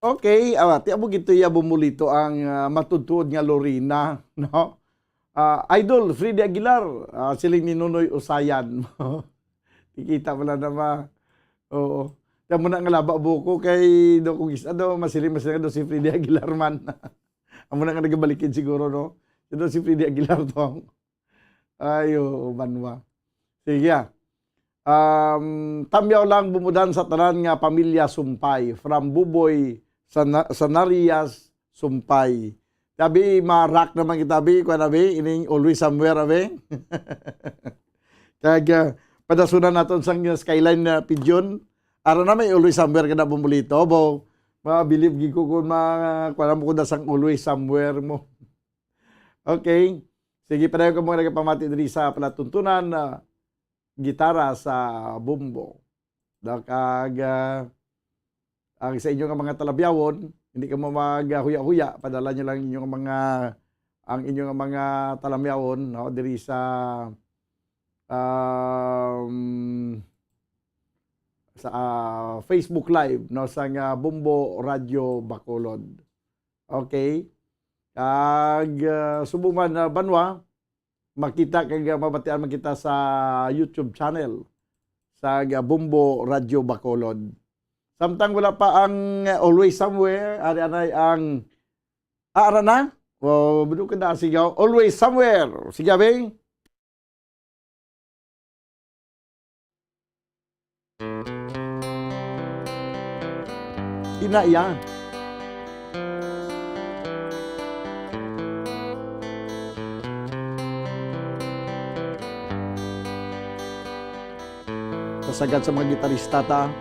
Okay, ti amo gito ya bumulito ang matutuod nga Lorena, no? Idol Freddy Aguilar, siling ni Nunoy Usayan. Kikita mo na naman. Oo. Tiyan mo na nga laba buko kay do kung isa do masiling do si Freddy Aguilar man. Amo na nga nagabalikin siguro, no? Ito si Freddy Aguilar to. Ayo, banwa. Sige. Tamyaw lang bumudan sa tanan nga pamilya Sumpay from Buboy Sanarias Sumpay. Tabi marak naman kita bi ko nabi ining always somewhere abe. Kag padasunan naton sang skyline na pigeon. Ara na may always somewhere kada bumulito bo. Ma-believe gid ko kun kuan mo ko da sang always somewhere mo. Okay. Sige padayon ko mo nagapamati diri sa palatuntunan na gitara sa bumbo. Kag ang sa inyong mga talabyawon, hindi ka mo maghuya-huya, padala nyo lang ang inyong mga talamyawon, no, diri sa Facebook Live, no, sa Bumbo Radio Bacolod. Okay? Kag subuman na banwa, makita kag mabatian makita sa YouTube channel sa Bumbo Radio Bacolod. Samtang wala pa ang Always Somewhere, ari-anay ang ara na. O budu ka na sigaw Always Somewhere. Sige bing. Inaya. Kasagad sa mga gitarista ta.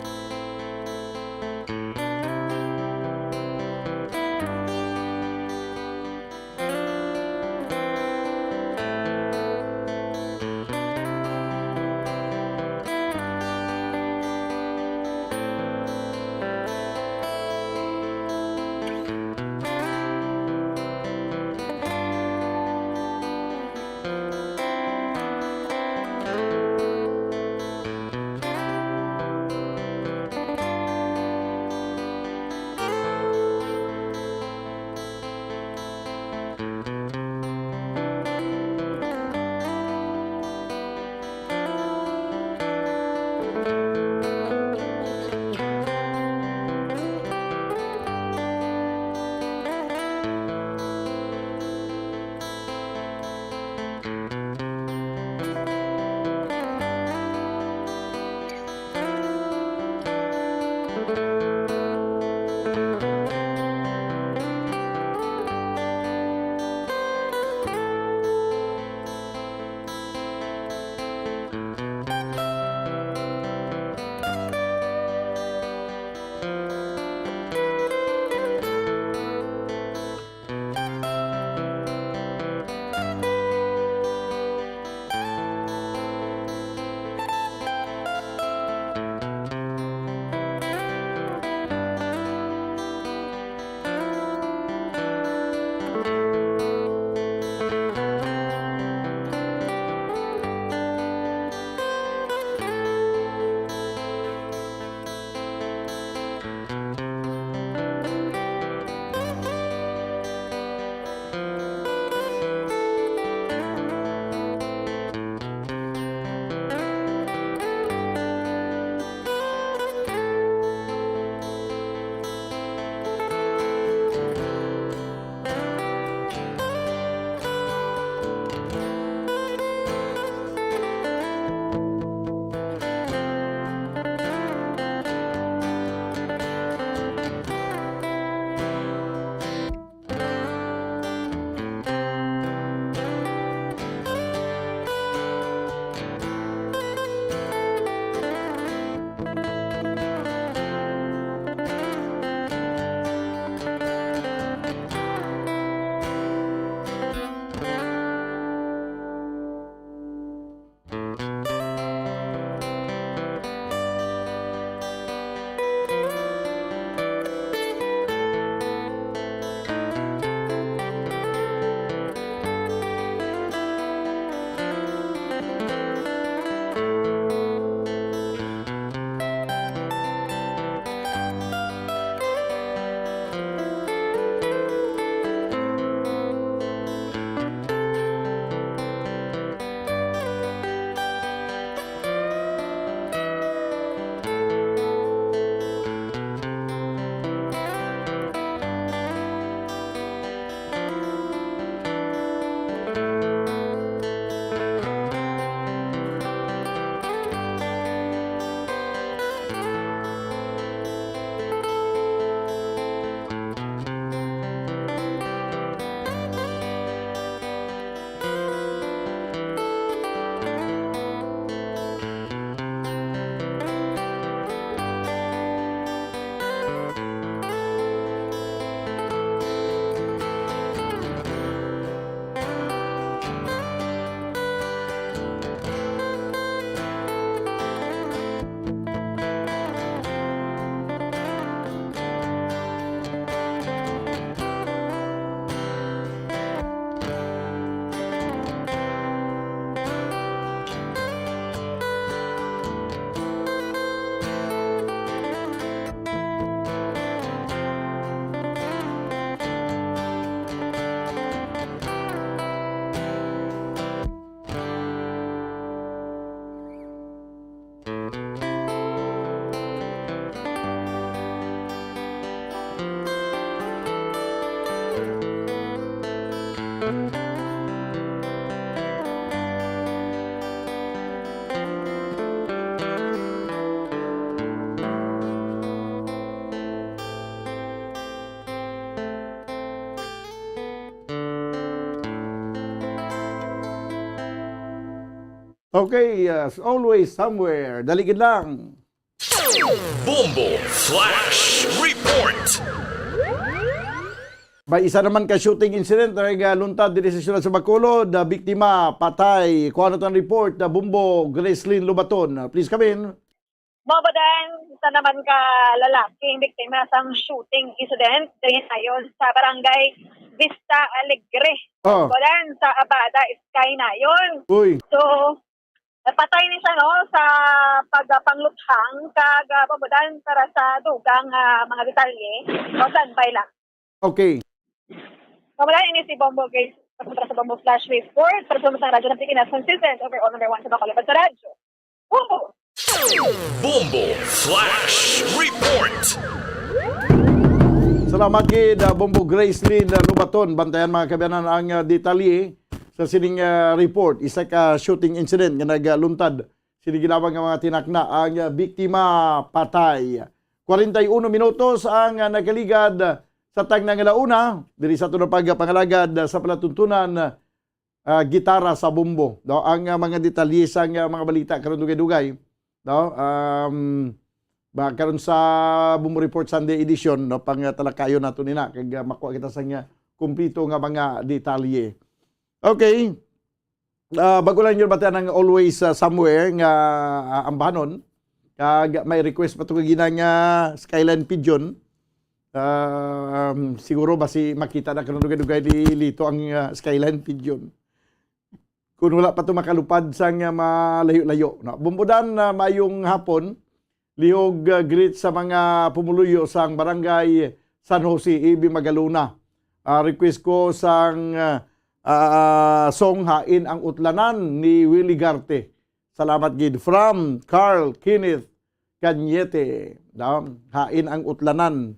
Okay, as always, somewhere, daligid lang. Bombo Flash Report. May isa naman ka shooting incident na luntad diri sa siyudad sa Bacolod, biktima patay. Kuha na report na Bumbo Gracelyn Lubaton. Please come in. Mabadan, isa naman ka lalaking biktima sa shooting incident dahil ayon sa barangay Vista Alegre. Oh. Mabadan sa Abada, Sky na yun. Uy. So, napatay ni siya no, sa pagpangluthang kag mabadan para sa dugang mga detalye o standby lang. Okay. Mabadan ini si Bombo Grace para sa Bombo Flash Report para sa radyo ng Pilipinas consistent overall number 1 sa Bacolod sa radyo. Bombo! Bombo Flash Report. Salamat kay Bombo Gracelyn Lubaton. Bantayan mga kabayanan ang detalye sa sining report. Isa ka shooting incident nga nagluntad. Siniginawang nga mga tinakna ang biktima patay. 41 minutos ang nagaligad sa tagnang alauna. Diri sa ito na pagpangalagad sa palatuntunan gitara sa bumbo. No? Ang mga detalye sa mga balita karon dugay-dugay. No? Karon sa Bumbo Report Sunday edition, no? Pang talakayon nato nina kag makuha kita sa kumpleto nga mga detalye. Okay. Bago lang yun batayan ng always somewhere nga ambanon. Kag may request pa ito kaginang Skyline Pigeon. Siguro basi makita na karon dugay-dugay dito ang Skyline Pigeon. Kung wala pa ito makalupad sa malayo-layo. No? Bumbudan na mayong hapon, lihog greet sa mga pumuluyo sa barangay San Jose, Ibi, Magaluna. Request ko sang song Hain ang Utlanan ni Willie Garte. Salamat gid from Carl Kenneth Cañete. Hain ang Utlanan.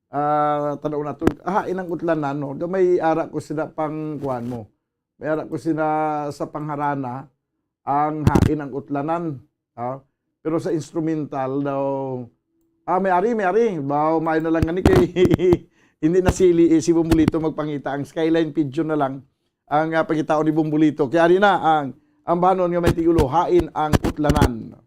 Tanaw na to. Hain ang Utlanan. No? May ara ko sila pang kuhan mo. May ara ko sila sa pangharana ang Hain ang Utlanan. Pero sa instrumental daw, may ari. Baw, may na lang gani kay hindi na si Bumbulito magpangita. Ang Skyline Pigeon na lang ang pangitaon ni Bumbulito. Kaya ari na ang banon nga may tigulo, Hain ang Utlanan.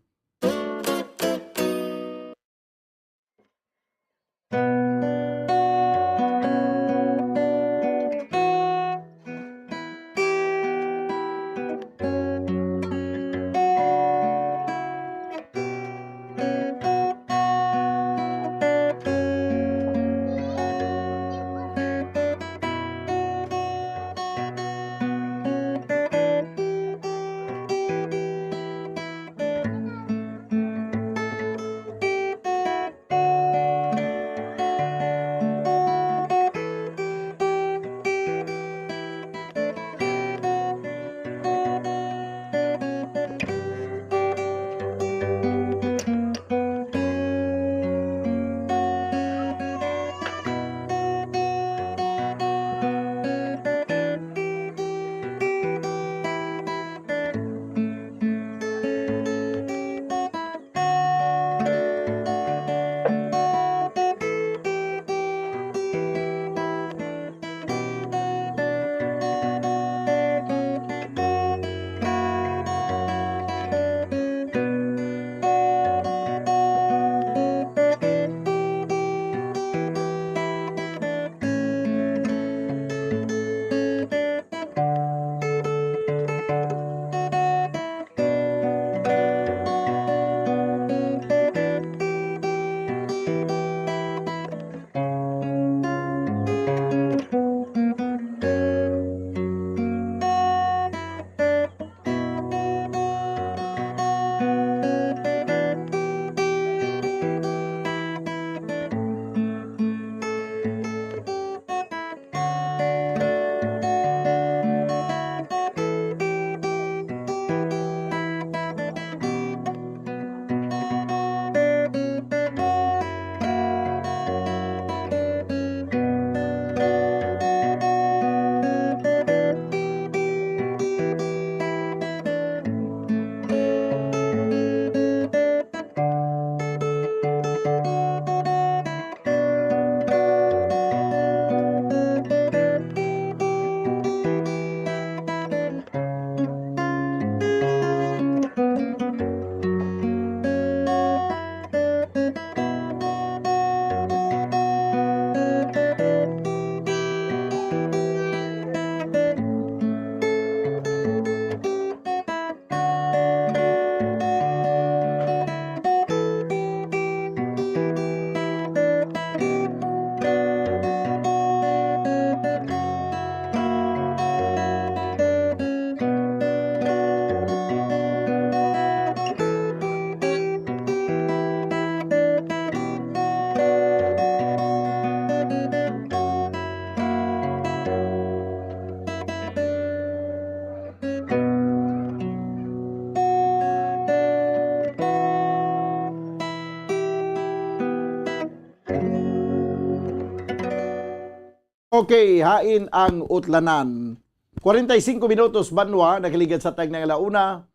Okay, hain ang utlanan. 45 minutos banwa, nakaligad sa tag ng alauna.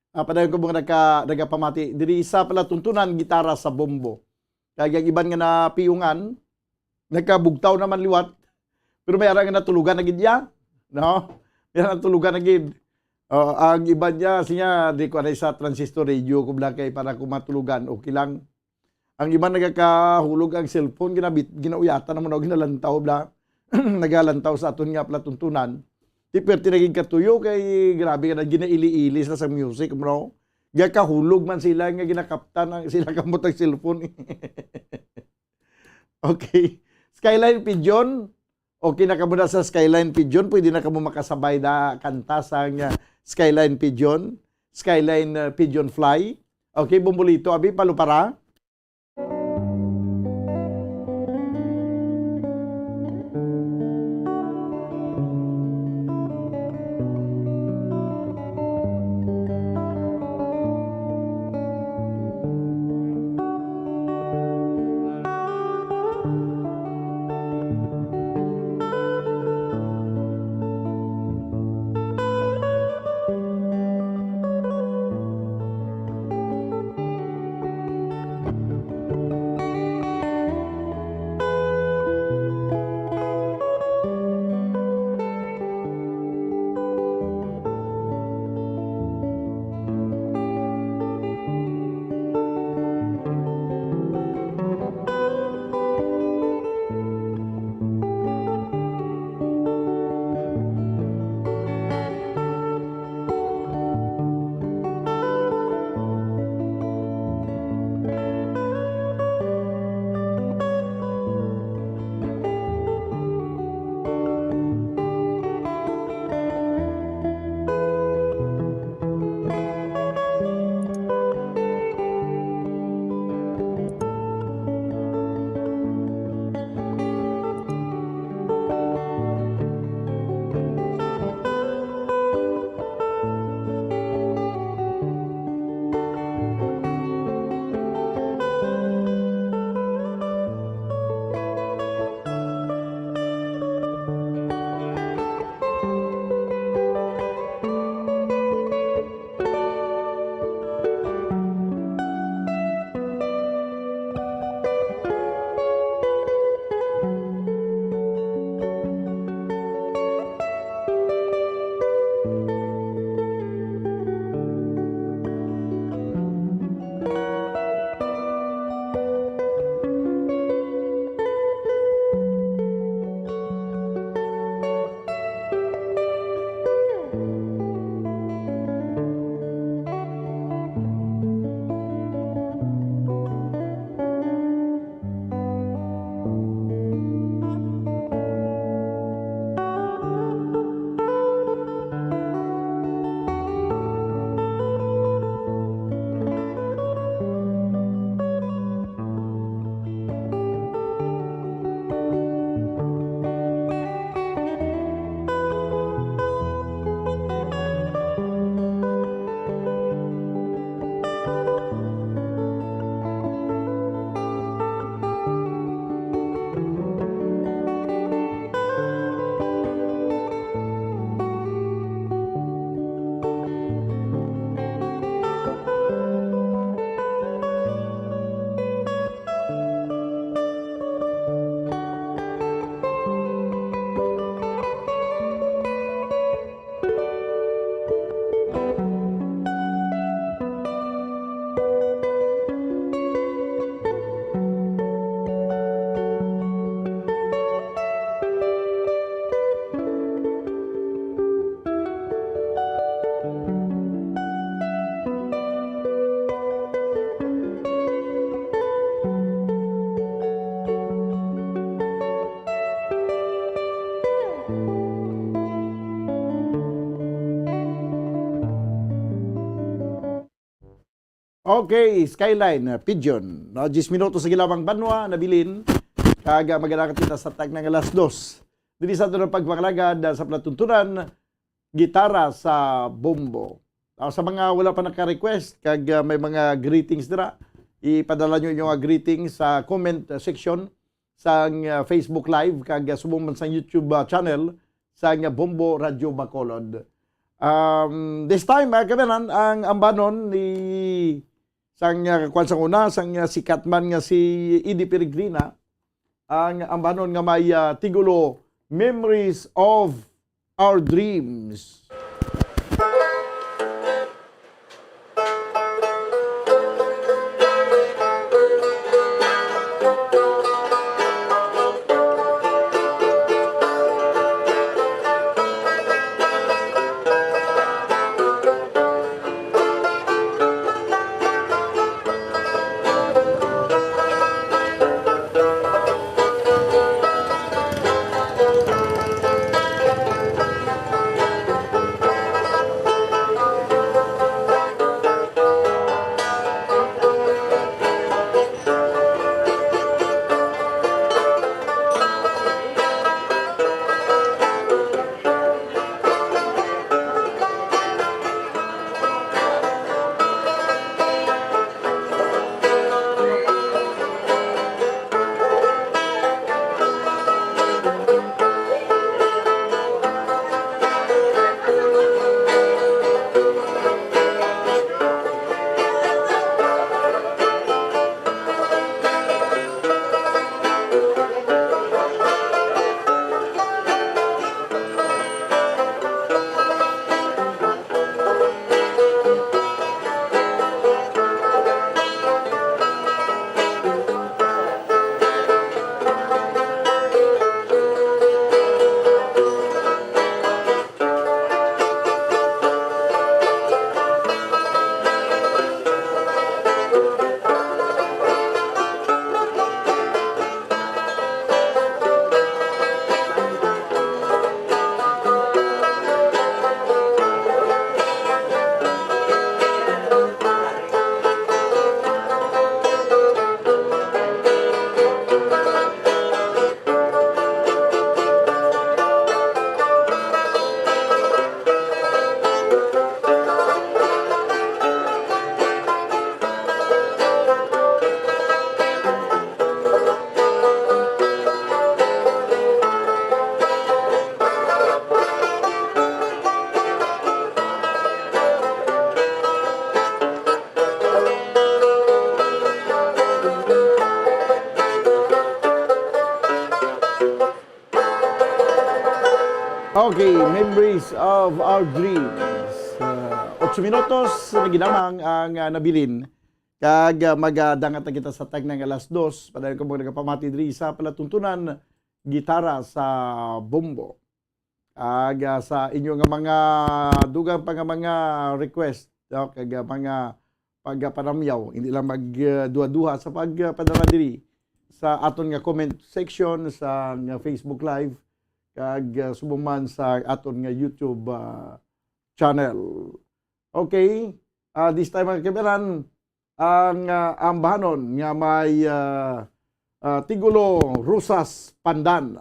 Padayon ko mga nagapamati. Diri isa pala tuntunan, gitara sa bombo. Kaya yung iban nga na piyungan, nagkabugtaw naman liwat. Pero may arang nga natulugan na gidya. No? May arang natulugan na gid. Ang iban niya, siya, di ko sa transistor radio, kumla kay para kumatulugan, okay lang. Ang iba nagkakahulog ang cellphone, ginauyatan naman o ginalantaw, bla. Nagalantaw sa aton nga pala tuntunan. Di perti naging katuyo kay grabe ka na ginaili-ili sa music, bro. Gakahulog man sila nga ginakaptan sila kamot ang cellphone. Okay. Skyline Pigeon. Okay na ka muna sa Skyline Pigeon. Pwede na ka mo makasabay na kanta sa Skyline Pigeon. Skyline Pigeon Fly. Okay, bumbulito. Abi, palupara. Okay, Skyline Pigeon. No, 10 minutos sa gilawang banwa, nabilin. Kaga magandang kita sa tag ng alas 2. Dili sa ito ng pagpakalagad sa platuntunan, gitara sa bombo. Sa mga wala pa naka-request, kag may mga greetings dira, ipadala nyo yung greetings sa comment section sang Facebook Live kag subong man sang YouTube channel sang Bombo Radio Bacolod. This time kabanan ang ambanon ni sang kwan sang una sang sikat man nga si Edie Peregrina, ang ambanon nga may tigulo Memories of Our Dreams. Okay, Memories of Our Dreams. 8 minutos na ginamang ang nabilin. Kag magadangat na kita sa tag ng alas 2. Padayon ko mga nagapamati diri sa palatuntunan gitara sa bombo. Kag sa inyo nga mga dugang pa nga mga request, kag mga pagpanamyaw, hindi lang magduha-duha sa pagpadala diri sa aton nga comment section sa Facebook Live kag subuman sa aton nga YouTube channel. Okay, this time mga kaberan, ang ambahanon nga may tigulo Rusas Pandan.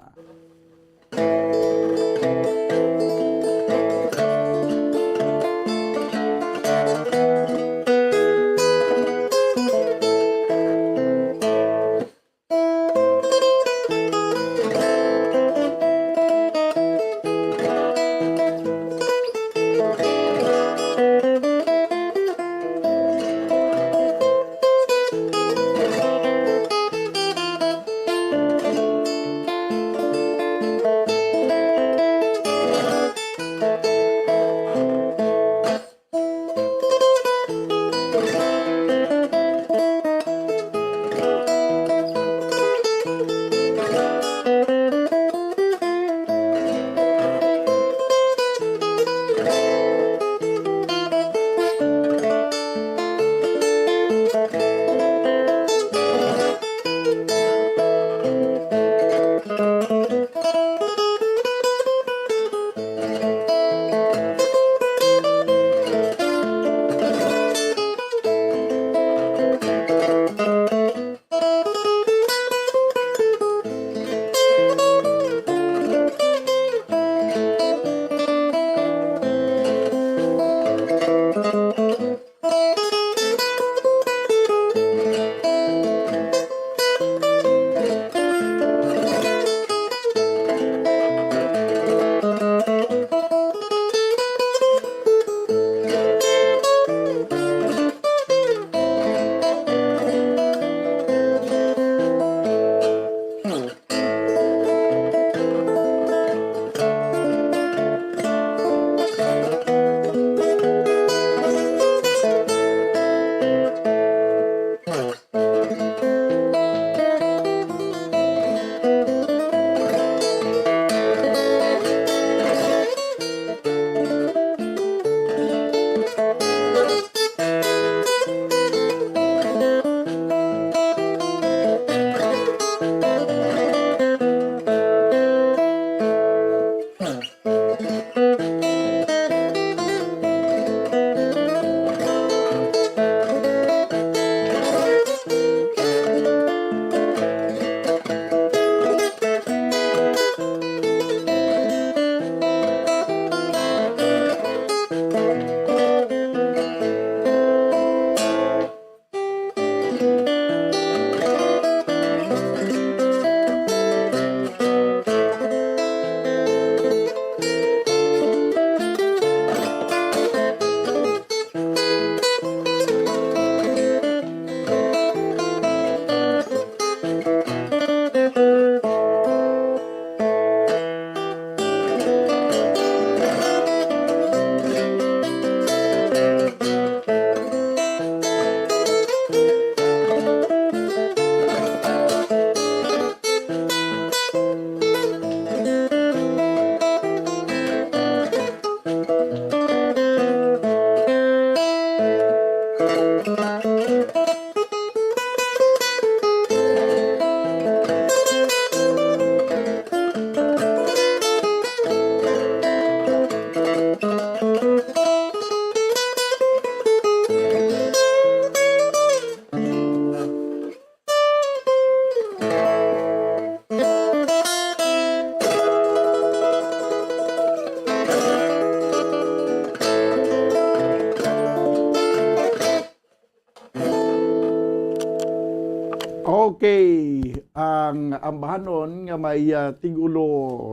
ang ambahanon nga may tigulo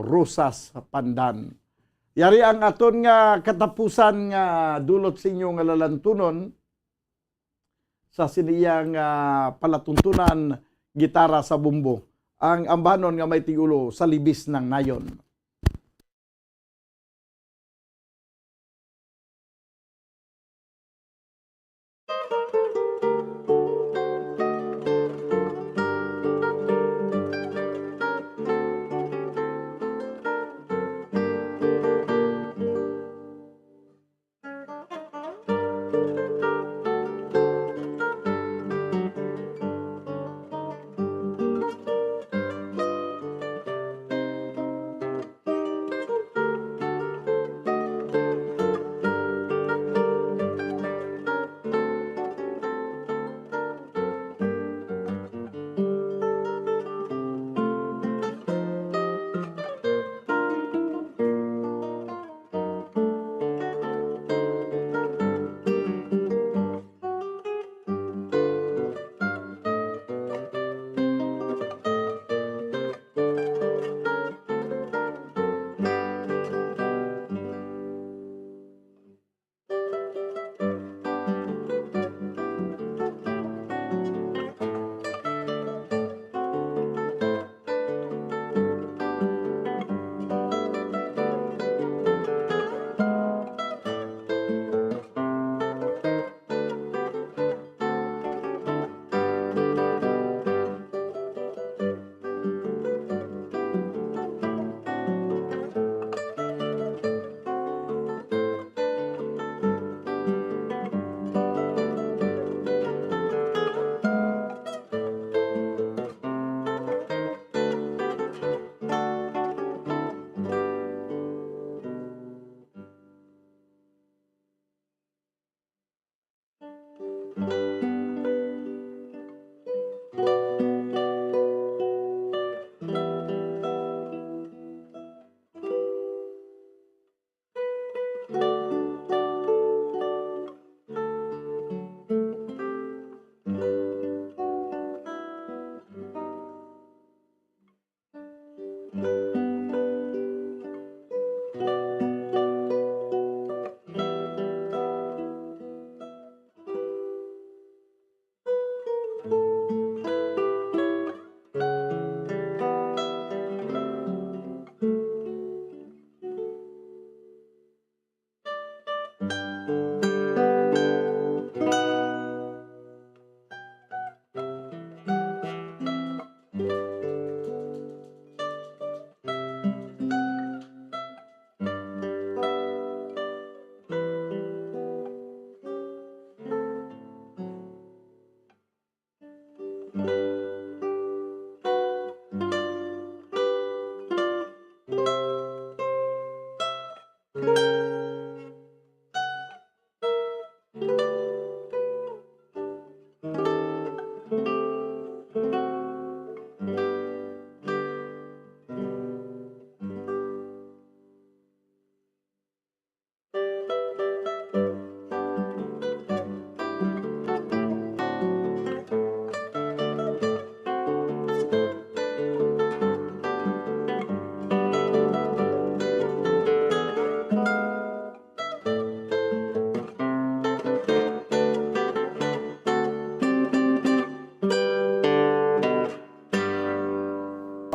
rosas pandan. Yari ang aton nga katapusan nga dulot sa inyo nga lalantunon sa siniyang palatuntunan gitara sa bumbo. Ang ambahanon nga may tigulo sa libis ng nayon.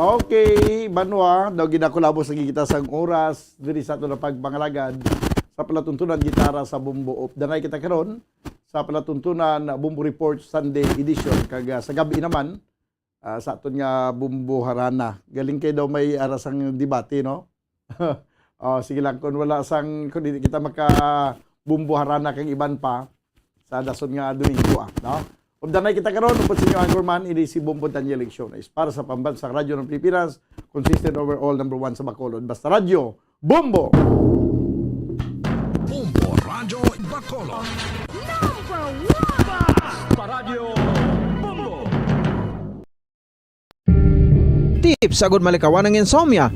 Okay, Banwa, daw ginakulabos sa kita sang oras diri sa ato na pagpangalagad sa palatuntunan gitara sa Bumbo of Danay kita karon sa palatuntunan Bumbo Report Sunday edition kag sa gabi naman sa aton nga Bumbo Harana. Galing kay daw may arasang debate, no? Sige lang kung wala sang kung di kita maka Bumbo Harana kang iban pa sa dason nga Domingo, no? Of Danay kita karon upod sa inyo anchorman, ini si Bumbo Daniel Leksyon is para sa pambansang radyo ng Pilipinas, consistent overall number 1 sa Bacolod. Basta radyo, Bumbo! Bumbo Radio Bacolod. Number 1! Basta Radio Bumbo! Tips sagud malikawan ng insomnia.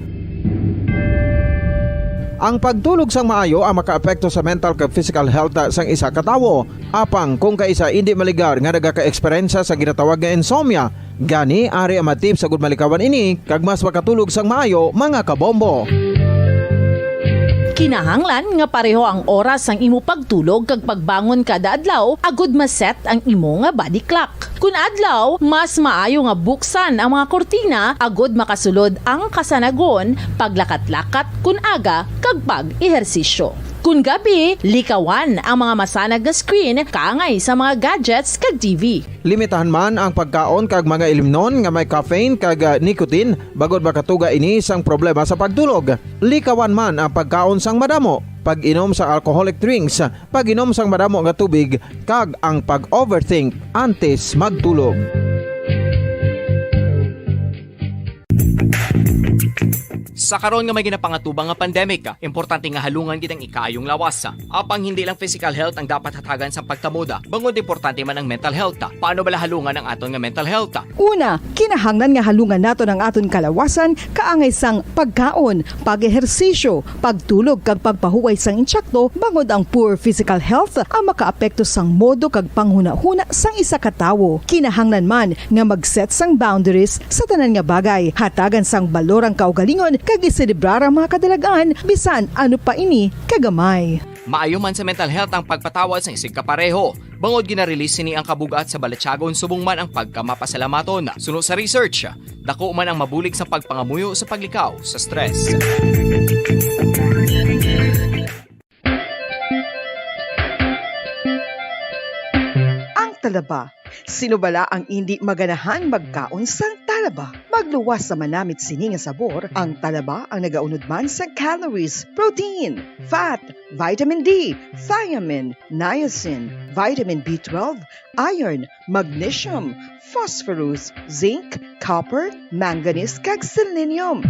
Ang pagtulog sang maayo ang makaapekto sa mental kag physical health sang isa ka tawo. Apang kung kaisa hindi maligar nga nagaka-eksperyensya sa ginatawag nga insomnia, Gani ari ang matip sa good malikawan ini kag mas makatulog sang maayo mga kabombo. Kinahanglan nga pareho ang oras ang imo pagtulog kag pagbangon kada adlaw agud maset ang imo nga body clock. Kun adlaw, mas maayo nga buksan ang mga kortina agud makasulod ang kasanagon paglakat-lakat kun aga kag pag-ehersisyo. Kun gabi, likawan ang mga masanag na screen kaangay sa mga gadgets kag TV. Limitahan man ang pagkaon kag mga ilimnon nga may caffeine kag nicotine bagod makatuga ini sang problema sa pagtulog. Likawan man ang pagkaon sang madamo, pag-inom sa alcoholic drinks, pag-inom sang madamo nga tubig kag ang pag-overthink antes magtulog. Sa karon nga may ginapangatubang nga pandemic, importante nga halungan kitang ikaayong lawas. Apang hindi lang physical health ang dapat hatagan sa pagtamuda, bangod importante man ang mental health. Paano bala halungan ang aton nga mental health? Una, kinahanglan nga halungan nato ng aton kalawasan kaangay sang pagkaon, pag-ehersisyo, pagtulog kag pagpahuway sang insyakto bangod ang poor physical health ang makaapekto sang modo kag panghuna-huna sang isa ka tawo. Kinahanglan man nga mag-set sang boundaries sa tanan nga bagay, hatagan sang balorang kaugalingon kag iselebrar ang mga kadalagaan bisan ano pa ini kagamay. Maayo man sa mental health ang pagpatawad sa isig kapareho. Bangod gina-release ni ang kabugat sa Balatyagon subong man ang pagkamapasalamaton. Sunod sa research, dako man ang mabulig sa pagpangamuyo sa paglikaw sa stress. Ang talaba. Sino bala ang hindi maganahan magkaon sang talaba? Magluwas sa manamit sini nga sabor, ang talaba ang nagaunod man sa calories, protein, fat, vitamin D, thiamine, niacin, vitamin B12, iron, magnesium, phosphorus, zinc, copper, manganese kag selenium.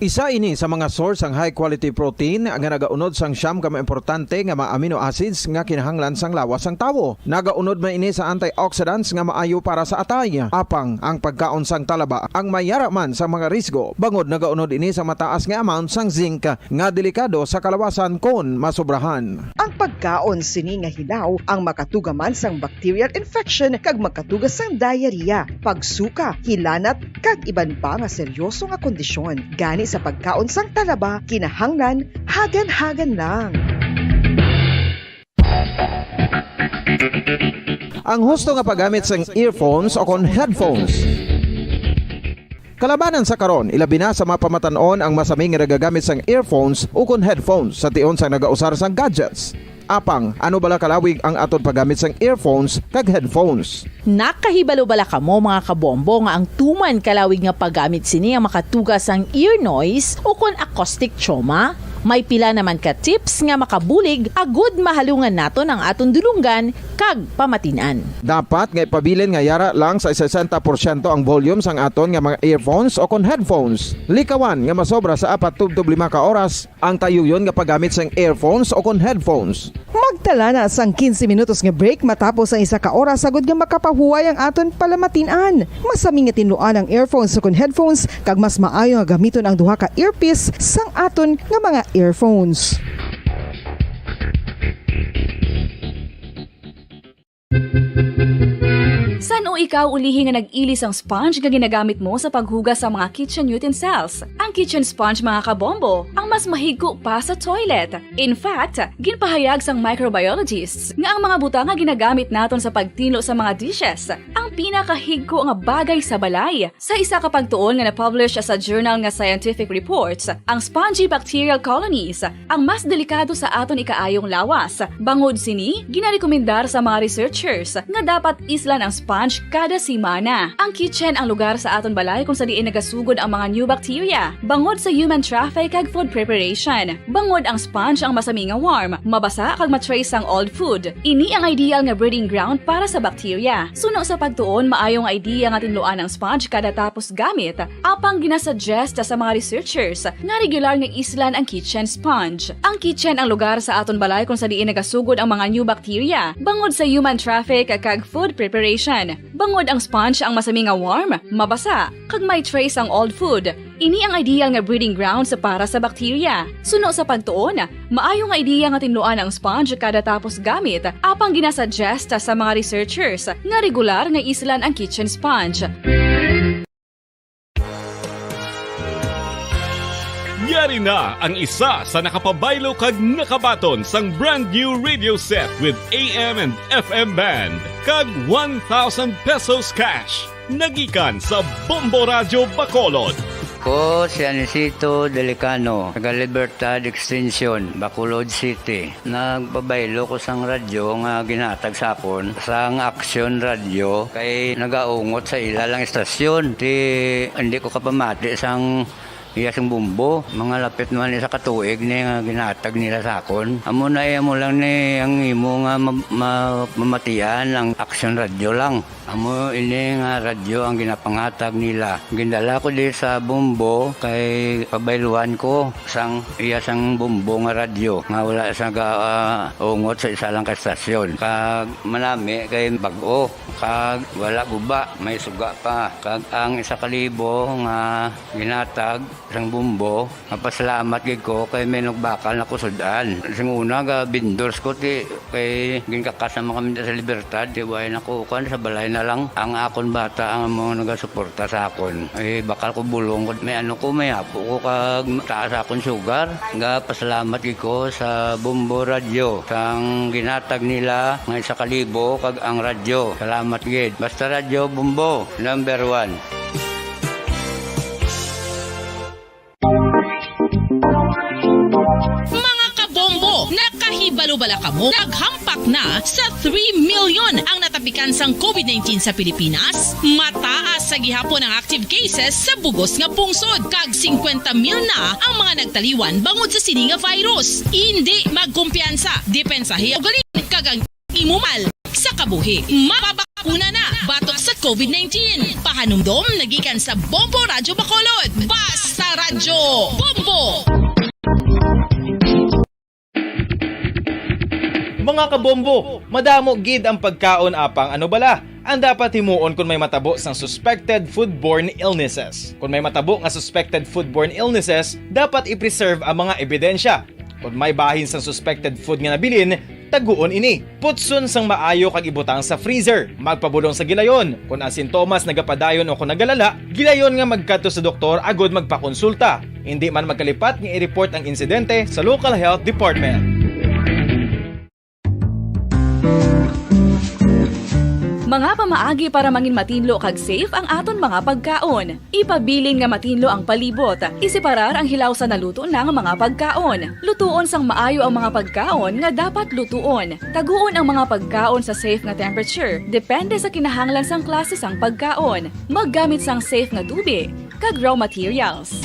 Isa ini sa mga source ang high quality protein nga nagaunod sang siyam ka importante nga mga amino acids nga kinahanglan sang lawas sang tawo. Nagaunod man ini sa antioxidants nga maayo para sa atay. Apang ang pagkaon sang talaba ang mayara man sa mga risgo. Bangod nagaunod ini sa mataas nga amount sang zinc nga delikado sa kalawasan kon masobrahan. Ang pagkaon sini nga hilaw ang makatugaman sang bacterial infection kag makatuga sang diarrhea, pagsuka, hilanat kag iban pa nga seryoso nga kondisyon. Gani sa pagkaon sang talaba, kinahanglan hagan-hagan lang. Ang husto nga paggamit sang earphones o kon headphones. Kalabanan sa karon, ilabi na sa mapamatanon ang masaming nga nagagamit sang earphones o kon headphones sa tion sang nagausar sang gadgets. Apang, ano bala kalawig ang aton paggamit sang earphones kag headphones? Nakahibalo bala kamo mga kabombo nga ang tuman kalawig nga paggamit sini ang makatugas ang ear noise o kon acoustic trauma? May pila naman ka tips nga makabulig agud mahalungan naton ang aton dulunggan kag pamatinan. Dapat nga ipabilin nga yara lang sa 60% ang volume sang aton nga mga earphones o kon headphones. Likawan nga masobra sa 4 tubtob 5 ka oras ang tayuyon nga paggamit sang earphones o kon headphones. Magtala na sang 15 minutos nga break matapos ang isa ka oras sagud nga makapahuway ang aton palamatinan. Masami nga tinluan ang earphones o kon headphones kag mas maayo nga gamiton ang duha ka earpiece sang aton nga mga earphones. San o ikaw ulihin nga nag-ilis ang sponge nga ginagamit mo sa paghugas sa mga kitchen utensils? Ang kitchen sponge mga kabombo, ang mas mahigko pa sa toilet. In fact, ginpahayag sang microbiologists nga ang mga butang nga ginagamit naton sa pagtinlo sa mga dishes ang pinakahigko nga bagay sa balay. Sa isa ka pagtuon nga na-publish sa journal nga Scientific Reports, ang spongy bacterial colonies ang mas delikado sa aton ikaayong lawas. Bangod sini, ginarekomendar sa mga researchers nga dapat islan ang sponge kada semana. Ang kitchen ang lugar sa aton balay kung sa diin nagasugod ang mga new bacteria. Bangod sa human traffic kag food preparation. Bangod ang sponge ang masami nga warm, mabasa kag matrace ang old food. Ini ang ideal nga breeding ground para sa bacteria. Suno sa pagtuon, maayong idea nga tinluan ang sponge kada tapos gamit. Apang ginasuggest sa mga researchers nga regular nga islan ang kitchen sponge. Ang kitchen ang lugar sa aton balay kung sa diin nagasugod ang mga new bacteria. Bangod sa human traffic kag food preparation. Bangod ang sponge ang masami nga warm, mabasa, kag may trace ang old food. Ini ang ideal nga breeding grounds para sa bakterya. Suno sa pagtuon, maayo nga ideya nga tinluan ang sponge kada tapos gamit, apang ginasuggest sa mga researchers nga regular nga islan ang kitchen sponge. Yari na ang isa sa nakapabaylo kag nakabaton sang brand new radio set with AM and FM band kag 1,000 pesos cash. Nagikan sa Bombo Radio Bacolod. Ko si Anisito Delicano, taga Libertad Extension, Bacolod City. Nagpabaylo ko sang radyo nga ginatag sapon sang Action Radio kay nagaungot sa ilalang estasyon. Hindi ko kapamati sang iyasang bumbo, mga lapit naman sa katuig ni nga ginatag nila sa akon. Amo na mo lang ni ang imo nga mamatian ang Action Radio lang. Amo ini nga radyo ang ginapangatag nila. Gindala ko di sa bumbo kay pabayluan ko sang iyasang bumbo nga radyo nga wala sa ungot sa isa lang ka estasyon. Kag manami kay bag-o, kag wala guba, may suga pa. Kag ang 1,000 nga ginatag sang bumbo, mapasalamat gid ko kay may nagbakal na kusudan. Sing una ga vendors ko ti kay ginkakasama kami sa Libertad, di way nakukuan sa balay na lang ang akon bata ang mga nagasuporta sa akon. Ay bakal ko bulong may ano ko may apo ko kag taas akon sugar. Nga pasalamat gid ko sa Bombo Radio sang ginatag nila nga 1,000 kag ang radyo. Salamat gid. Basta Radio Bombo number 1. Mga kabombo, nakahibalo-bala ka mo? Naghampak na sa 3 million ang natapikan sang COVID-19 sa Pilipinas. Mataas sa gihapon ang active cases sa bugos nga pungsod. Kag 50 mil na ang mga nagtaliwan bangod sa sini nga virus. Hindi magkumpiyansa, depensahi o galing kag ang imumal sa kabuhi. Mapapakuna na batok sa COVID-19. Pahanumdom nagikan sa Bombo Radio Bacolod. Basta Radyo Bombo! Mga kabombo, madamo gid ang pagkaon apang ano bala. Ang dapat himuon kung may matabo sang suspected foodborne illnesses. Kung may matabo nga suspected foodborne illnesses, dapat i-preserve ang mga ebidensya. Kung may bahin sang suspected food nga nabilin, taguon ini. Putson sang maayo kag ibutang sa freezer. Magpabulong sa gilayon. Kung ang sintomas nagapadayon o kung nagalala, gilayon nga magkadto sa doktor agud magpakonsulta. Hindi man magkalipat nga i-report ang insidente sa local health department. Mga pamaagi para mangin matinlo kag safe ang aton mga pagkaon. Ipabilin nga matinlo ang palibot. Isiparar ang hilaw sa naluto ng mga pagkaon. Lutuon sang maayo ang mga pagkaon nga dapat lutuon. Taguon ang mga pagkaon sa safe nga temperature. Depende sa kinahanglan sang klase sang pagkaon. Maggamit sang safe nga tubig kag raw materials.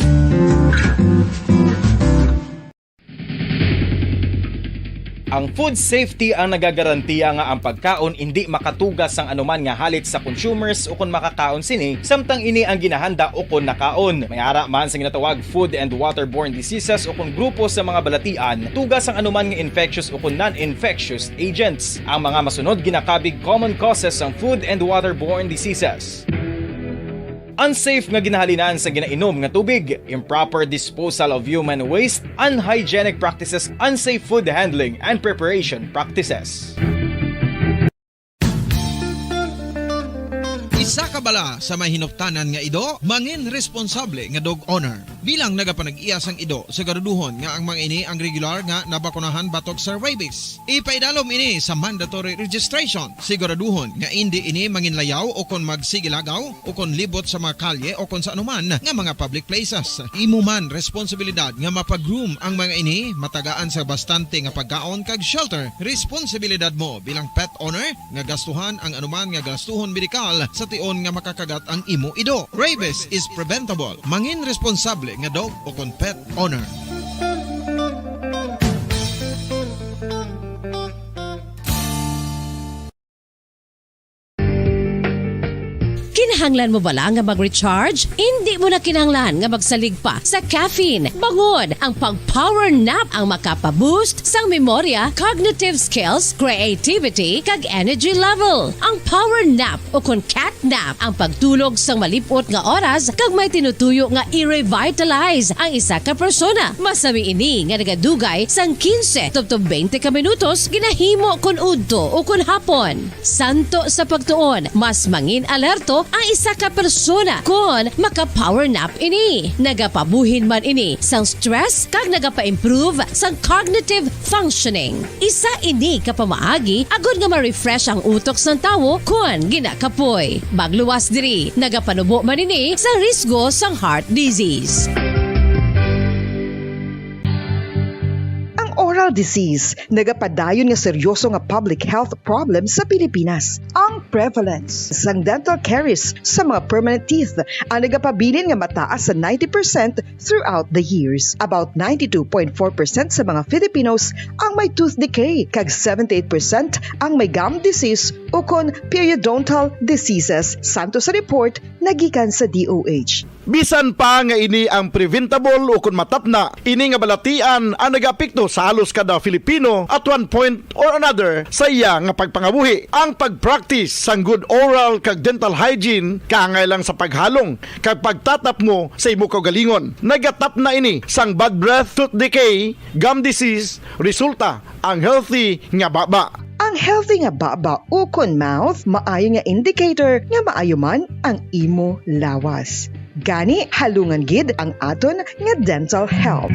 Ang food safety ang nagagarantiya nga ang pagkaon hindi makatugas sang anuman nga halit sa consumers o kung makakaon sini, samtang ini ang ginahanda o kung nakaon. May ara man sa ginatawag food and waterborne diseases o kung grupo sa mga balatian, tugas ang anuman nga infectious o kung non-infectious agents. Ang mga masunod ginakabig common causes ng food and waterborne diseases. Unsafe nga ginahalinan sa ginainom nga tubig, improper disposal of human waste, unhygienic practices, unsafe food handling and preparation practices. Isa ka bala sa may hinuptanan nga ido, mangin responsable nga dog owner. Bilang nagapanag-iyas ang ido, siguraduhon nga ang mga ini ang regular nga nabakunahan batok sa rabies. Ipaidalom ini sa mandatory registration. Siguraduhon nga hindi ini manginlayaw o kon magsigilagaw o kon libot sa mga kalye o kon sa anuman nga mga public places. Imo man responsibilidad nga mapag-groom ang mga ini, matagaan sa bastante nga pagkaon kag shelter. Responsibilidad mo bilang pet owner nga gastuhan ang anuman nga gastuhon medikal sa tion nga makakagat ang imo ido. Rabies is preventable. Mangin responsable nga dog o kon pet owner. Kinahanglan mo bala nga mag-recharge? Hindi mo na kinahanglan nga magsalig pa sa caffeine. Bangod, ang pag-power nap ang makapaboost sang memorya, cognitive skills, creativity, kag energy level. Ang power nap o kun cat nap ang pagtulog sang malipot nga oras kag may tinutuyo nga i-revitalize ang isa ka persona. Masami ini nga nagadugay sang 15 tubtob 20 ka minutos ginahimo kun udto o kun hapon. Santo sa pagtuon, mas mangin alerto ang isa ka persona kung maka-power nap ini. Nagapabuhin man ini sang stress kag nagapa-improve sang cognitive functioning. Isa ini kapamaagi agud nga ma-refresh ang utok sang tawo kung ginakapoy. Bagluwas diri, nagapanubo man ini sa risgo sang heart disease. Oral disease, nagapadayon nga seryoso nga public health problem sa Pilipinas. Ang prevalence sang dental caries sa mga permanent teeth ang nagapabilin nga mataas sa 90% throughout the years. About 92.4% sa mga Filipinos ang may tooth decay, kag 78% ang may gum disease o kon periodontal diseases. Santo sa report nagikan sa DOH. Bisan pa nga ini ang preventable o kung matapna, ini nga balatian ang nagapikto sa halos kada Filipino at one point or another sa iya nga pagpangabuhi. Ang pag-practice sang good oral kag dental hygiene kaangay lang sa paghalong kag pagtatap mo sa imo kaugalingon. Nagatap na ini sang bad breath, tooth decay, gum disease, resulta ang healthy nga baba. Ang healthy nga baba o kon mouth, maayo nga indicator nga maayo man ang imo lawas. Gani halungan gid ang aton nga dental health.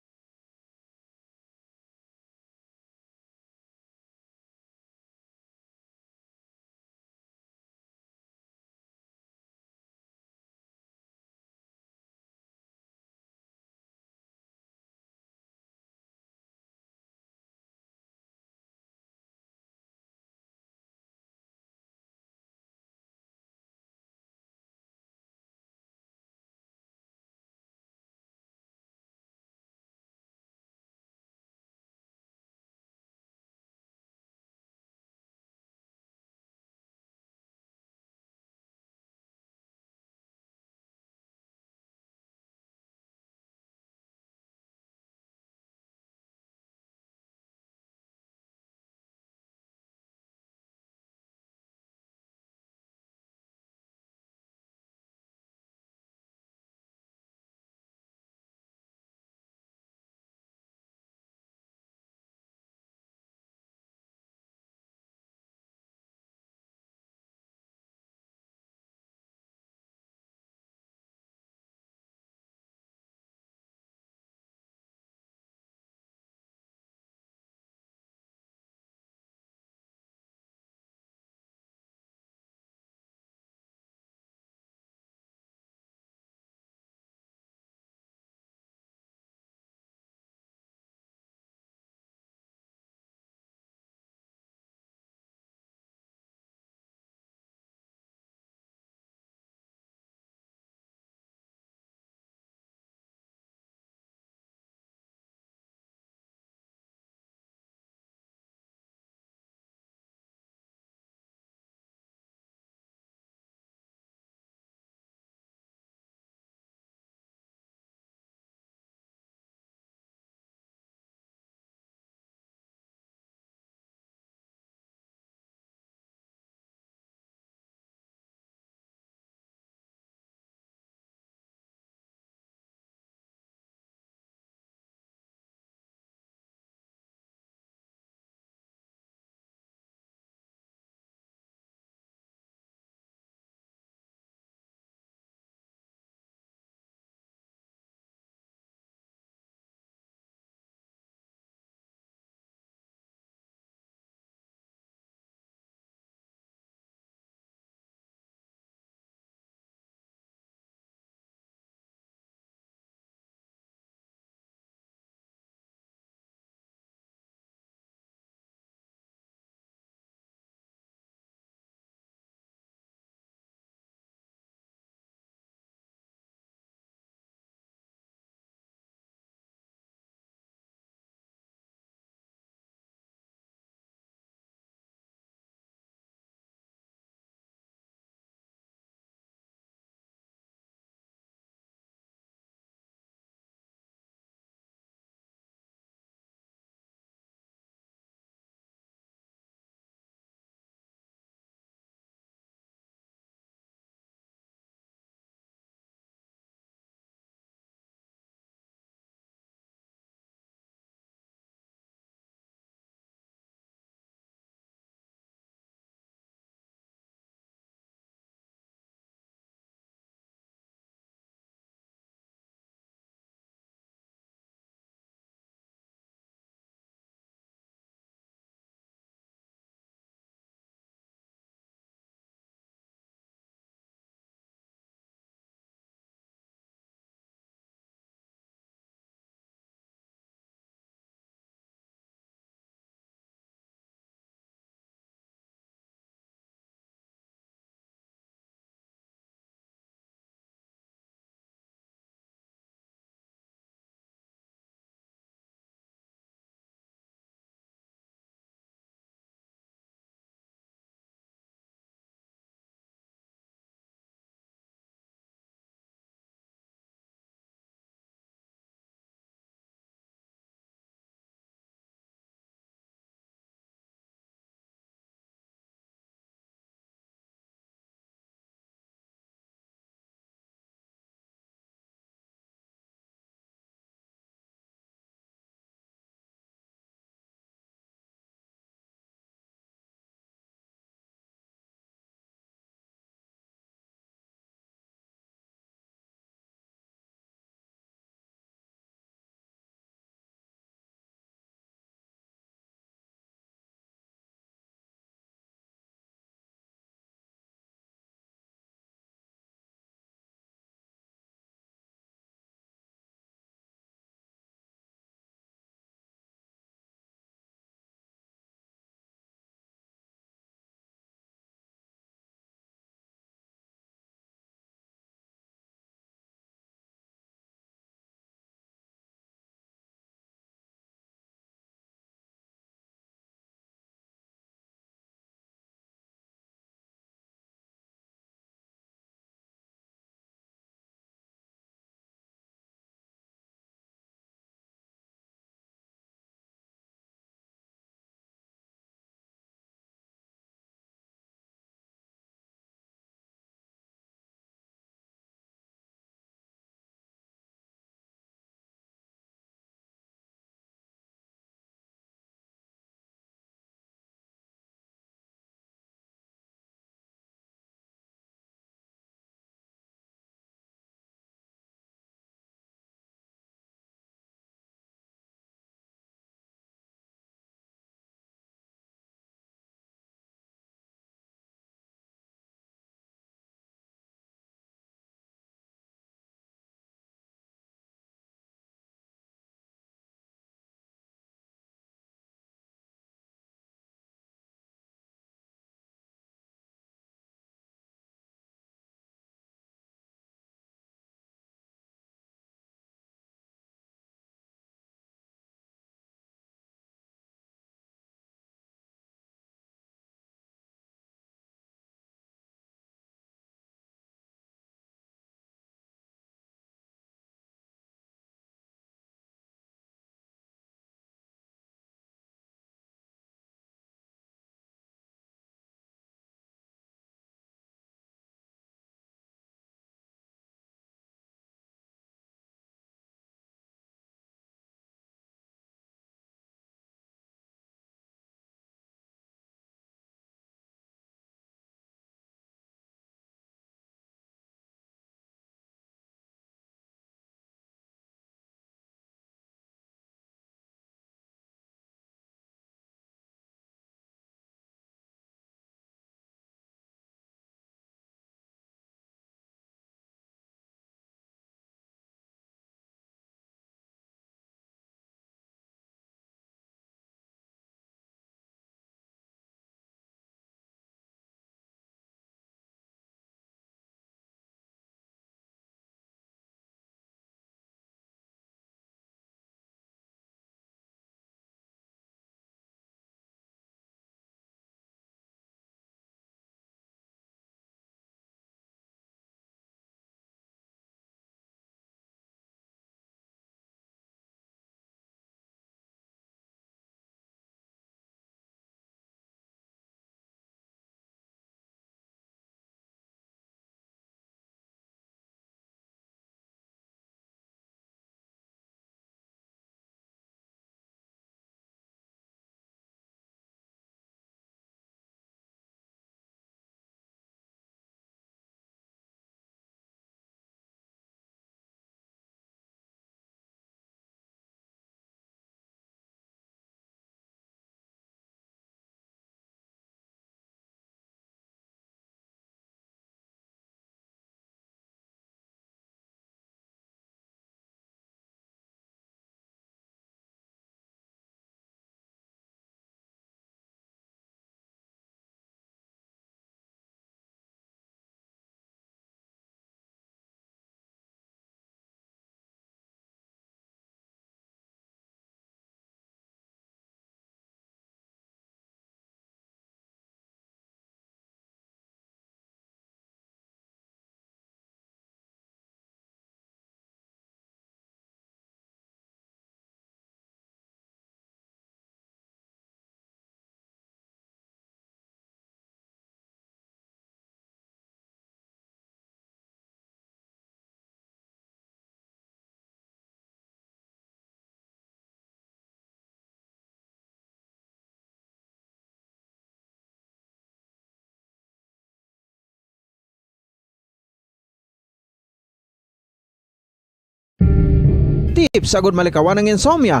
tips agud malikawan ng insomnia.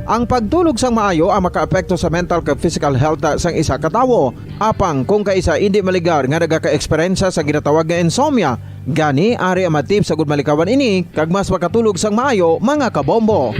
Ang pagtulog sang maayo ang makaapekto sa mental kag physical health sang isa ka tawo. Apang kung kaisa hindi maligar nga nagaka-eksperyensya sa ginatawag nga insomnia, gani ari ang tips agud malikawan ini kag mas makatulog sang maayo mga kabombo.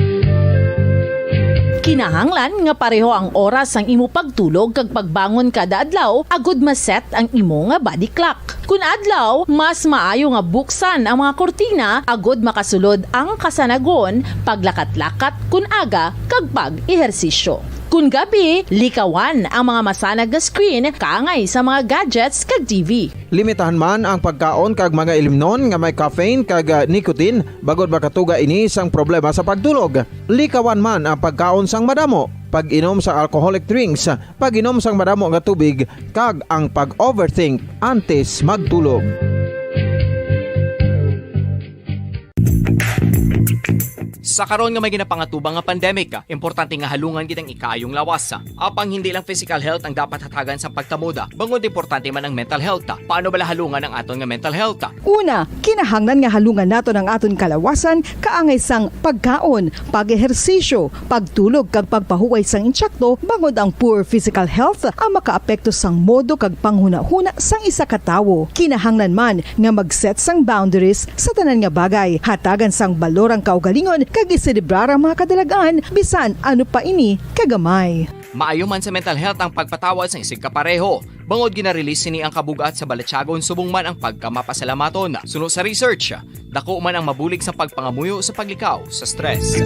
Kinahanglan nga pareho ang oras ang imo pagtulog kag pagbangon kada adlaw agud maset ang imo nga body clock. Kun adlaw, mas maayo nga buksan ang mga kortina agud makasulod ang kasanagon, paglakat-lakat kun aga kag pag-ehersisyo. Kun gabi, likawan ang mga masanag nga screen kaangay sa mga gadgets kag TV. Limitahan man ang pagkaon kag mga ilimnon nga may caffeine kag nicotine bagod makatuga ini sang problema sa pagtulog. Likawan man ang pagkaon sang madamo, pag-inom sa alcoholic drinks, pag-inom sang madamo nga tubig kag ang pag-overthink antes magtulog. Sa karon nga may ginapangatubang nga pandemic, importante nga halungan kitang ikaayong lawas. Apang hindi lang physical health ang dapat hatagan sa pagtamuda, bangod importante man ang mental health. Paano bala halungan ang aton nga mental health? Una, kinahanglan nga halungan nato ang aton kalawasan kaangay sang pagkaon, pag-ehersisyo, pagtulog kag pagpahuway sang insyakto bangod ang poor physical health ang makaapekto sang modo kag panghuna-huna sang isa ka tawo. Kinahanglan man nga mag-set sang boundaries sa tanan nga bagay, hatagan sang balorang kaugalingon kag iselebrar ang mga kadalagaan bisan ano pa ini kagamay. Maayo man sa mental health ang pagpatawad sa isig kapareho. Bangod ginarelease sini ang kabugat sa Balatyagon subong man ang pagkamapasalamaton. Suno sa research, dako man ang mabulig sa pagpangamuyo sa paglikaw sa stress.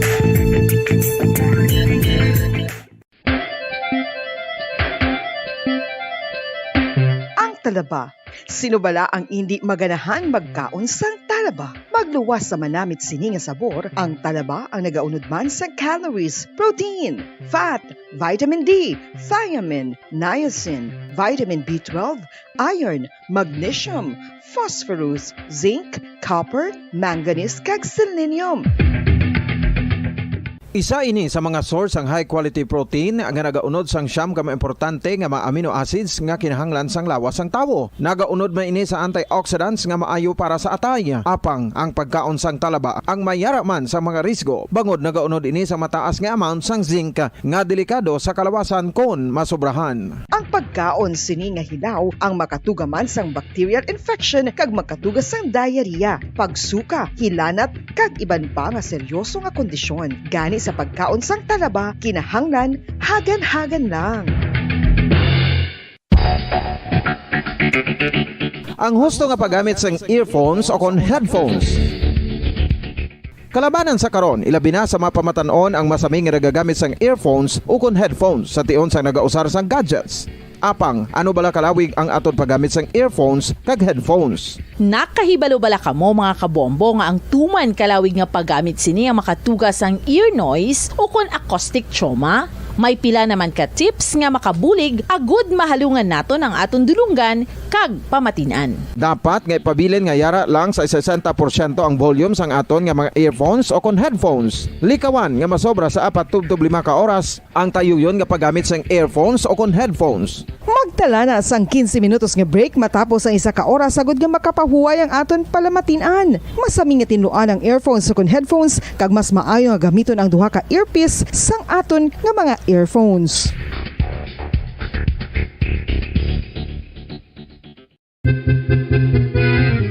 Ang talaba. Sino bala ang hindi maganahan magkaon sang talaba? Magluwas sa manamit sini nga sabor, ang talaba ang nagaunod man sa calories, protein, fat, vitamin D, thiamine, niacin, vitamin B12, iron, magnesium, phosphorus, zinc, copper, manganese kag selenium. Isa ini sa mga source ang high quality protein nga nagaunod sang siyam ka importante nga mga amino acids nga kinahanglan sang lawas sang tawo. Nagaunod man ini sa antioxidants nga maayo para sa atay. Apang ang pagkaon sang talaba ang mayara man sa mga risgo. Bangod nagaunod ini sa mataas nga amount sang zinc nga delikado sa kalawasan kon masobrahan. Ang pagkaon sini nga hilaw ang makatuga man sang bacterial infection kag makatuga sang diarrhea, pagsuka, hilanat kag iban pa nga seryoso nga kondisyon. Gani sa pagkaon sang talaba, kinahanglan hagan-hagan lang. Ang husto nga paggamit sang earphones o kon headphones. Kalabanan sa karon, ilabi na sa mapamatanon ang masaming nga nagagamit sang earphones o kon headphones sa tion sang nagausar sang gadgets. Apang, ano bala kalawig ang aton paggamit sang earphones kag headphones? Nakahibalo bala kamo mga kabombo nga ang tuman kalawig nga paggamit sini ang makatugas ang ear noise o kon acoustic trauma? May pila naman ka tips nga makabulig agud mahalungan naton ang aton dulunggan kag pamatinan. Dapat nga ipabilin nga yara lang sa 60% ang volume sang aton nga mga earphones o kon headphones. Likawan nga masobra sa 4-5 ka oras ang tayuyon nga paggamit sang earphones o kon headphones. Magtala na sang 15 minutos nga break matapos ang isa ka oras sagud nga makapahuway ang aton palamatinan. Masami nga tinluan ang earphones o kon headphones kag mas maayo nga gamiton ang duha ka earpiece sang aton nga mga earphones.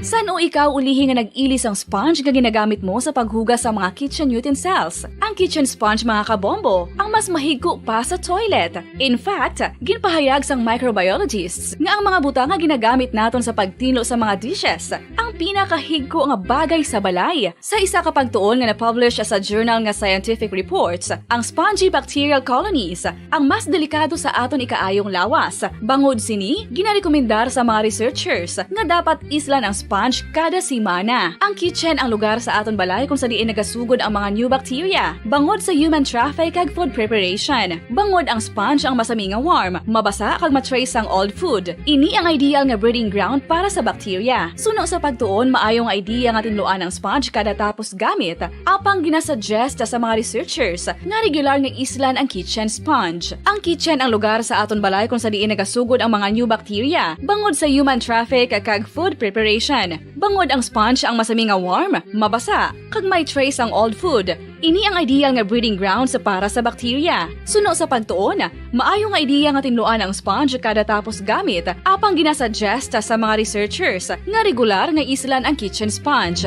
San o ikaw ulihi nga nag-ilis ang sponge nga ginagamit mo sa paghugas sa mga kitchen utensils? Ang kitchen sponge mga kabombo, ang mas mahigko pa sa toilet. In fact, ginpahayag sang microbiologists nga ang mga butang nga ginagamit naton sa pagtinlo sa mga dishes ang pinakahigko nga bagay sa balay. Sa isa ka pagtuon nga na-publish sa journal nga Scientific Reports, ang spongy bacterial colonies ang mas delikado sa aton ikaayong lawas. Bangod sini, ginarekomendar sa mga researchers nga dapat islan ang sponge kada simana. Ang kitchen ang lugar sa aton balay kung sa diin nagasugod ang mga new bacteria. Bangod sa human traffic kag food preparation. Bangod ang sponge ang masami nga warm, mabasa kag matrace ang old food. Ini ang ideal nga breeding ground para sa bacteria. Suno sa pagtuon, maayong idea nga tinluan ang sponge kada tapos gamit. Apang ginasuggest sa mga researchers nga regular nga islan ang kitchen sponge. Ang kitchen ang lugar sa aton balay kung sa diin nagasugod ang mga new bacteria. Bangod sa human traffic kag food preparation. Bangod ang sponge ang masami nga warm, mabasa, kag may trace ang old food. Ini ang ideal nga breeding grounds para sa bakterya. Suno sa pagtuon, maayo nga ideya nga tinluan ang sponge kada tapos gamit, apang ginasuggest sa mga researchers nga regular nga islan ang kitchen sponge.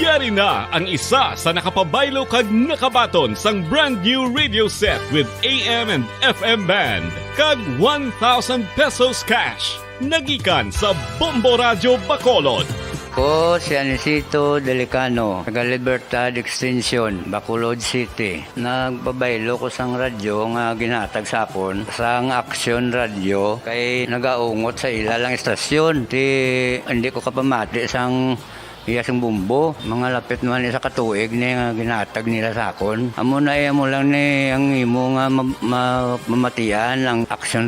Yari na ang isa sa nakapabaylo kag nakabaton sang brand new radio set with AM and FM band kag 1,000 pesos cash. Nagikan sa Bombo Radio Bacolod. Ko si Anisito Delicano, taga Libertad Extension, Bacolod City. Nagpabaylo ko sang radyo nga ginatag sapon sang Action Radio kay nagaungot sa ilalang estasyon. Hindi ko kapamati sang iyasang bumbo, mga lapit naman sa katuig ni nga ginatag nila sakon. Amo na mo lang ni ang imo nga mamatian ang Action